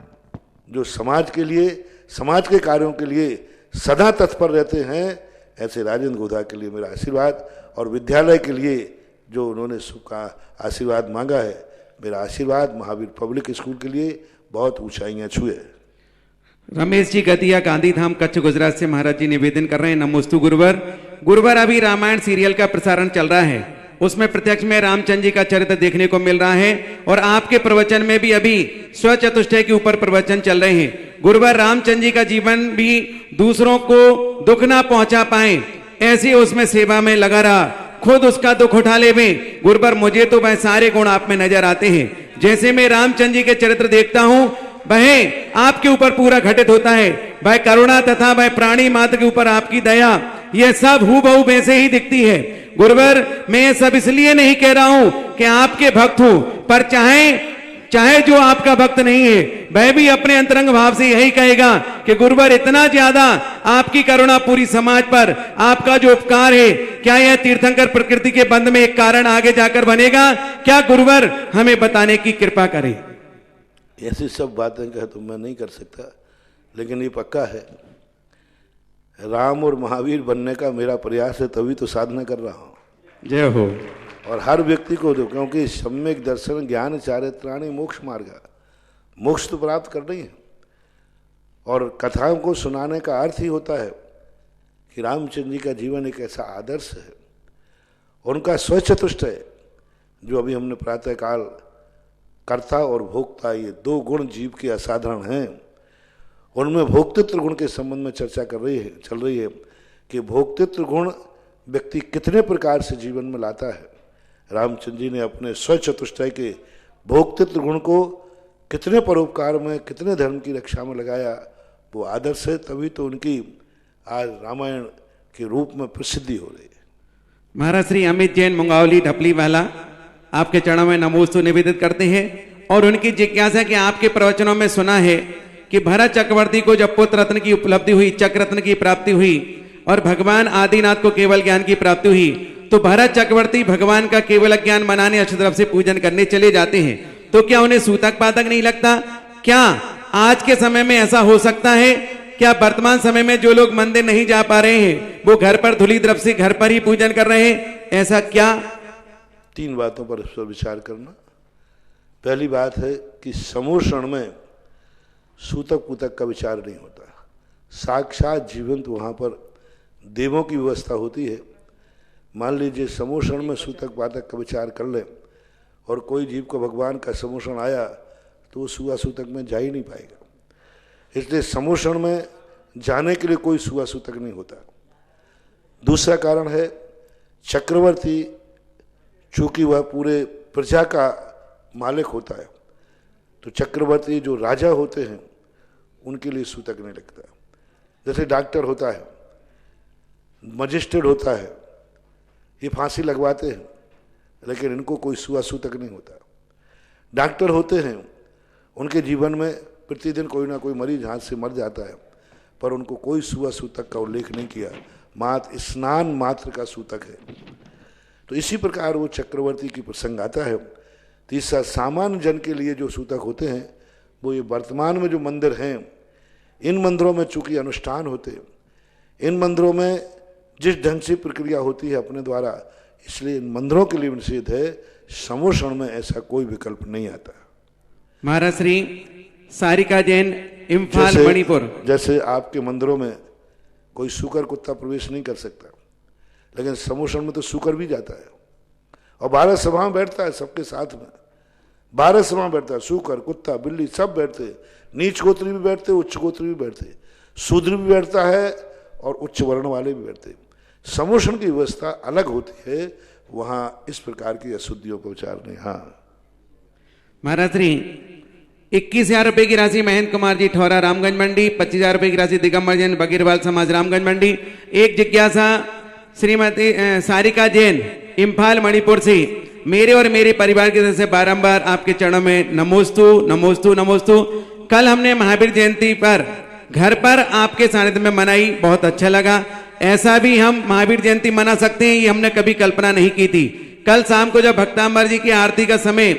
जो समाज के लिए, समाज के कार्यों के लिए सदा तत्पर रहते हैं। ऐसे राजेंद्र गोधा के लिए मेरा आशीर्वाद, और विद्यालय के लिए जो उन्होंने सुखा आशीर्वाद मांगा है, मेरा आशीर्वाद महावीर पब्लिक स्कूल के लिए बहुत ऊंचाइयां छुए। रमेश जी गतिया, गांधी धाम, कच्छ, गुजरात से महाराज जी निवेदन कर रहे हैं। नमोस्तु गुरुवर। गुरुवर, अभी रामायण सीरियल का प्रसारण चल रहा है, उसमें प्रत्यक्ष में रामचंद्र जी का चरित्र देखने को मिल रहा है और आपके प्रवचन में भी अभी स्वचतुष्टय के ऊपर प्रवचन चल रहे हैं। गुरुवर, रामचंद्र जी का जीवन भी दूसरों को दुख ना पहुंचा पाए ऐसी उसमें सेवा में लगा रहा, खुद उसका दुख उठा ले में। गुरुवर, मुझे तो वह सारे गुण आप में नजर आते हैं। जैसे मैं रामचंद्र जी के चरित्र देखता हूं वह आपके ऊपर पूरा घटित होता है, वह करुणा तथा वह प्राणी मात्र के ऊपर आपकी दया, यह सब हूबहू वैसे ही दिखती है। गुरुवर, मैं ये सब इसलिए नहीं कह रहा हूं कि आपके भक्त हूं, पर चाहे जो आपका भक्त नहीं है वह भी अपने अंतरंग भाव से यही कहेगा कि गुरुवर, इतना ज्यादा आपकी करुणा पूरी समाज पर, आपका जो उपकार है, क्या यह तीर्थंकर प्रकृति के बंध में एक कारण आगे जाकर बनेगा? क्या गुरुवर हमें बताने की कृपा करें। ऐसी सब बातें कहे तो मैं नहीं कर सकता, लेकिन ये पक्का है, राम और महावीर बनने का मेरा प्रयास है, तभी तो साधना कर रहा हूँ। जय हो। और हर व्यक्ति को दो, क्योंकि सम्यक दर्शन ज्ञान चारित्राणि मोक्ष मार्ग, मोक्ष तो प्राप्त करना ही है। और कथाओं को सुनाने का अर्थ ही होता है कि रामचंद्र जी का जीवन एक ऐसा आदर्श है, उनका स्वचतुष्ट है, जो अभी हमने प्रातःकाल कर्ता और भोक्ता, ये दो गुण जीव के असाधारण हैं। उनमें भोक्तृत्व गुण के संबंध में चर्चा चल रही है कि भोक्तृत्व गुण व्यक्ति कितने प्रकार से जीवन में लाता है। रामचंद्र जी ने अपने स्वचतुष्टय के भोक्तृत्व गुण को कितने परोपकार में, कितने धर्म की रक्षा में लगाया, वो आदर्श है। तभी तो उनकी आज रामायण के रूप में प्रसिद्धि हो रही है। महाराज श्री अमित जैन मुंगावली ढपली वाला आपके चरणों में नमोस्तु निवेदित करते हैं और उनकी जिज्ञासा कि आपके प्रवचनों में सुना है कि भरत चक्रवर्ती को जब पुत्र रत्न की उपलब्धि हुई, चक्र रत्न की प्राप्ति हुई और भगवान आदिनाथ को केवल ज्ञान की प्राप्ति हुई, तो भरत चक्रवर्ती भगवान का केवल ज्ञान मनाने अष्टदरफ से पूजन करने चले जाते हैं। तो क्या उन्हें सूतक पातक नहीं लगता? क्या आज के समय में ऐसा हो सकता है? क्या वर्तमान समय में जो लोग मंदिर नहीं जा पा रहे हैं वो घर पर धुली द्रव्य से घर पर ही पूजन कर रहे हैं? ऐसा क्या? तीन बातों पर विचार करना। पहली बात है कि समूह क्षण में सूतक पूतक का विचार नहीं होता। साक्षात जीवंत वहाँ पर देवों की व्यवस्था होती है। मान लीजिए समोषण में सूतक पातक का विचार कर ले और कोई जीव को भगवान का समोषण आया तो वो सुआ सूतक में जा ही नहीं पाएगा। इसलिए समोषण में जाने के लिए कोई सुआ सूतक नहीं होता। दूसरा कारण है चक्रवर्ती, चूंकि वह पूरे प्रजा का मालिक होता है, तो चक्रवर्ती जो राजा होते हैं उनके लिए सूतक नहीं लगता। जैसे डॉक्टर होता है, मजिस्ट्रेट होता है, ये फांसी लगवाते हैं, लेकिन इनको कोई सुआ सूतक नहीं होता। डॉक्टर होते हैं, उनके जीवन में प्रतिदिन कोई ना कोई मरीज हाथ से मर जाता है, पर उनको कोई सुआ सूतक का उल्लेख नहीं किया, मात्र स्नान मात्र का सूतक है। तो इसी प्रकार वो चक्रवर्ती की प्रसंग आता है। तीसरा, सामान्य जन के लिए जो सूतक होते हैं वो ये वर्तमान में जो मंदिर हैं, इन मंदिरों में चूंकि अनुष्ठान होते हैं, इन मंदिरों में जिस ढंग से प्रक्रिया होती है अपने द्वारा, इसलिए इन मंदिरों के लिए निषेध है। समोषण में ऐसा कोई विकल्प नहीं आता। महाराज श्री सारिका जैन, इम्फाल, मणिपुर। जैसे आपके मंदिरों में कोई सूकर कुत्ता प्रवेश नहीं कर सकता, लेकिन समोषण में तो सूकर भी जाता है और 12 सभा में बैठता है सबके साथ में। 12 सभा में बैठता है, सूकर, कुत्ता, बिल्ली सब बैठते हैं, नीच गोत्री भी बैठते, उच्च गोत्री भी बैठते, शूद्र भी बैठता है और उच्च वर्ण वाले भी बैठते। समोषण की व्यवस्था अलग होती है, वहाँ इस प्रकार की अशुद्धियों का विचार नहीं। हाँ महाराज श्री 21,000 रुपए की राशि महेंद्र कुमार जी, ठौरा, रामगंज मंडी। 25,000 रुपए की राशि दिगंबर जैन, बगीरवाल समाज, रामगंज मंडी। एक जिज्ञासा श्रीमती सारिका जैन, इम्फाल, मणिपुर से। मेरे और मेरे परिवार के सदस्य बारंबार आपके चरणों में नमोस्तु नमोस्तु नमोस्तु। कल हमने महावीर जयंती पर घर पर आपके सानिध्य में मनाई, बहुत अच्छा लगा। ऐसा भी हम महावीर जयंती मना सकते हैं, ये हमने कभी कल्पना नहीं की थी। कल शाम को जब भक्तांबर जी की आरती का समय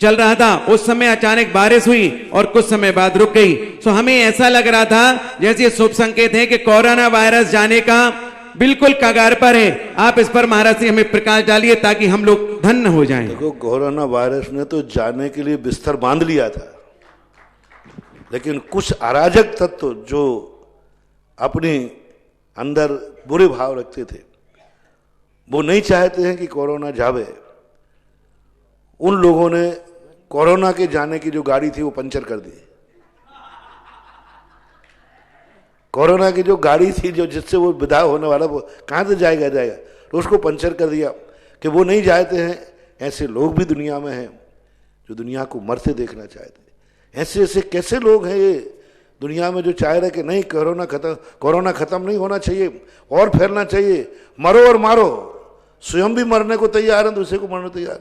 चल रहा था, उस समय अचानक बारिश हुई और कुछ समय बाद रुक गई। तो हमें ऐसा लग रहा था जैसे शुभ संकेत है कि कोरोना वायरस जाने का बिल्कुल कगार पर है। आप इस पर महाराज से हमें प्रकाश डालिए ताकि हम लोग धन्य हो जाएं। देखो, कोरोना वायरस ने तो जाने के लिए बिस्तर बांध लिया था, लेकिन कुछ अराजक तत्व जो अपने अंदर बुरे भाव रखते थे, वो नहीं चाहते हैं कि कोरोना जावे। उन लोगों ने कोरोना के जाने की जो गाड़ी थी वो पंचर कर दी। कोरोना की जो गाड़ी थी जो जिससे वो विदा होने वाला, वो कहाँ से जाएगा तो उसको पंचर कर दिया कि वो नहीं चाहते हैं। ऐसे लोग भी दुनिया में हैं जो दुनिया को मरते देखना चाहते हैं। ऐसे ऐसे कैसे लोग हैं ये दुनिया में जो चाह रहे कि नहीं कोरोना खत्म नहीं होना चाहिए और फैलना चाहिए, मरो और मारो। स्वयं भी मरने को तैयार है, दूसरे को मरने तैयार।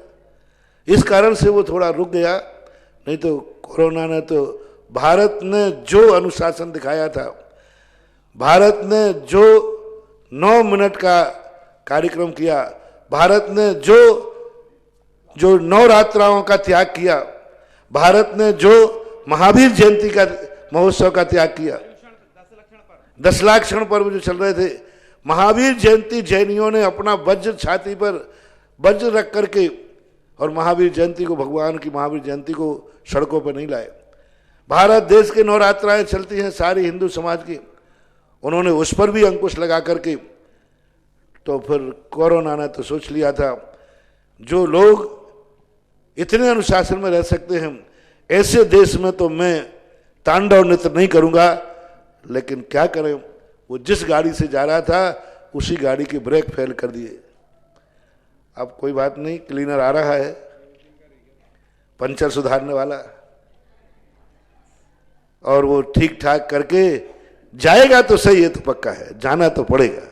इस कारण से वो थोड़ा रुक गया। नहीं तो कोरोना ने तो भारत ने जो अनुशासन दिखाया था, भारत ने जो 9 मिनट का कार्यक्रम किया, भारत ने जो 9 रात्राओं का त्याग किया, भारत ने जो महावीर जयंती का महोत्सव का त्याग किया, 10 लाख क्षण पर्व जो चल रहे थे, महावीर जयंती जैनियों ने अपना वज्र छाती पर वज्र रख करके और महावीर जयंती को, भगवान की महावीर जयंती को सड़कों पर नहीं लाए। भारत देश के नवरात्राएं चलती हैं सारी हिंदू समाज की, उन्होंने उस पर भी अंकुश लगा करके, तो फिर कोरोना ने तो सोच लिया था जो लोग इतने अनुशासन में रह सकते हैं, ऐसे देश में तो मैं तांडव नृत्य नहीं करूंगा। लेकिन क्या करें, वो जिस गाड़ी से जा रहा था उसी गाड़ी के ब्रेक फेल कर दिए। अब कोई बात नहीं, क्लीनर आ रहा है, पंचर सुधारने वाला, और वो ठीक ठाक करके जाएगा तो सही है, तो पक्का है, जाना तो पड़ेगा।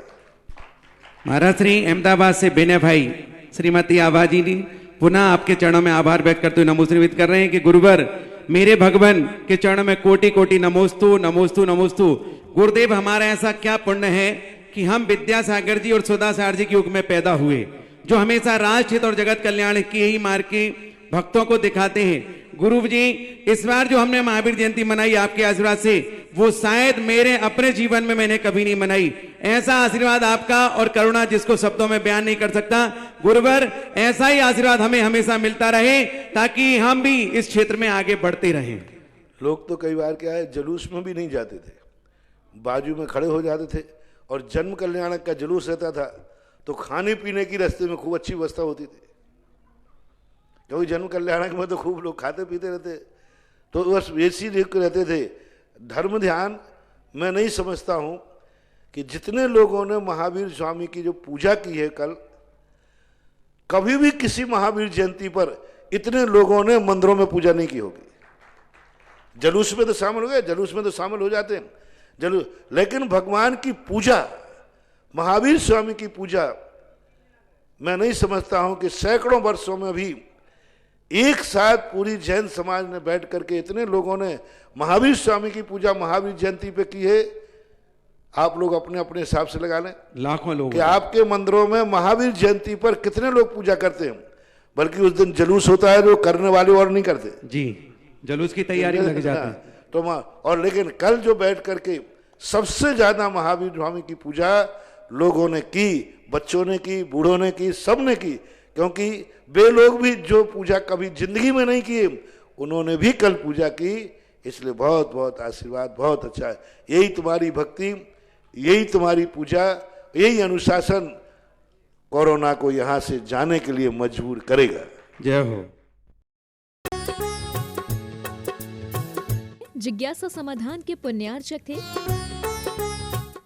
महाराज श्री अहमदाबाद से बेने भाई श्रीमती आभाजी जी पुनः आपके चरणों में आभार व्यक्त करते हुए नमोस्तुत कर रहे हैं कि गुरुवर मेरे भगवान के चरणों में कोटि कोटि नमोस्तु नमोस्तु नमोस्तु। गुरुदेव, हमारा ऐसा क्या पुण्य है कि हम विद्यासागर जी और सुधासागर जी के युग में पैदा हुए, जो हमेशा राष्ट्र हित और जगत कल्याण की ही मार्ग के भक्तों को दिखाते हैं। गुरु जी, इस बार जो हमने महावीर जयंती मनाई आपके आशीर्वाद से, वो शायद मेरे अपने जीवन में मैंने कभी नहीं मनाई। ऐसा आशीर्वाद आपका और करुणा जिसको शब्दों में बयान नहीं कर सकता। गुरुवर, ऐसा ही आशीर्वाद हमें हमेशा मिलता रहे ताकि हम भी इस क्षेत्र में आगे बढ़ते रहें। लोग तो कई बार क्या है, जुलूस में भी नहीं जाते थे, बाजू में खड़े हो जाते थे, और जन्म कल्याणक का जुलूस रहता था तो खाने पीने की रास्ते में खूब अच्छी व्यवस्था होती थी, क्योंकि जन्म कल्याणक में तो खूब लोग खाते पीते रहते, तो बस ऐसी रहते थे। धर्म ध्यान मैं नहीं समझता हूं कि जितने लोगों ने महावीर स्वामी की जो पूजा की है कल, कभी भी किसी महावीर जयंती पर इतने लोगों ने मंदिरों में पूजा नहीं की होगी। जुलूस में तो शामिल हो गए, जुलूस में तो शामिल हो जाते हैं जुलूस, लेकिन भगवान की पूजा, महावीर स्वामी की पूजा, मैं नहीं समझता हूं कि सैकड़ों वर्षों में भी एक साथ पूरी जैन समाज ने बैठ करके इतने लोगों ने महावीर स्वामी की पूजा महावीर जयंती पे की है। आप लोग अपने अपने हिसाब से लगा लें, लाखों लोग कि आपके मंदिरों में महावीर जयंती पर कितने लोग पूजा करते हैं, बल्कि उस दिन जुलूस होता है जो करने वाले और नहीं करते जी, जुलूस की तैयारी में लग जाते हैं। तो और लेकिन कल जो बैठ करके सबसे ज्यादा महावीर स्वामी की पूजा लोगों ने की, बच्चों ने की, बूढ़ों ने की, सब ने की, क्योंकि वे लोग भी जो पूजा कभी जिंदगी में नहीं किए उन्होंने भी कल पूजा की, इसलिए बहुत बहुत आशीर्वाद, बहुत अच्छा है। यही तुम्हारी भक्ति, यही तुम्हारी पूजा, यही अनुशासन कोरोना को यहां से जाने के लिए मजबूर करेगा। जय हो। जिज्ञासा समाधान के पुण्यार्चक थे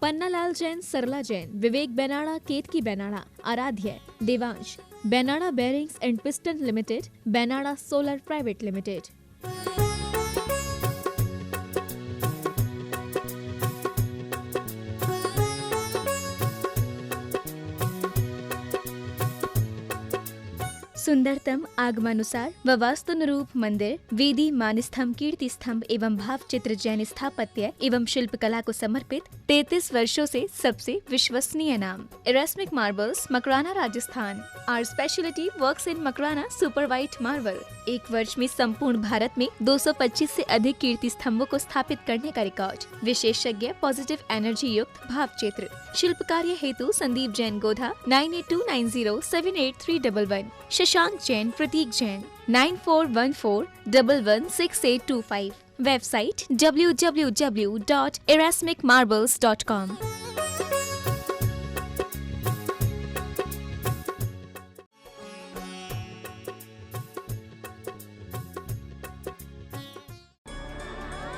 पन्नालाल जैन, सरला जैन, विवेक बेनाड़ा, Ketki Benada, Aaradhya, Devansh, Benada bearings and piston limited, Benada solar private limited. सुंदरतम आगमानुसार व वास्तुनुरूप मंदिर, वेदी, मानस्तंभ, कीर्ति स्तंभ एवं भाव चित्र जैन स्थापत्य एवं शिल्पकला को समर्पित 33 वर्षों से सबसे विश्वसनीय नाम Erasmic marbles, Makrana, Rajasthan. Our speciality works in Makrana super white marble. एक वर्ष में संपूर्ण भारत में 225 से अधिक कीर्ति स्तंभों को स्थापित करने का रिकॉर्ड। विशेषज्ञ पॉजिटिव एनर्जी युक्त भाव चित्र। शिल्प कार्य हेतु संदीप जैन गोधा 9829078311, शशांक जैन, प्रतीक जैन 9414116825। Website www.erasmicmarbles.com।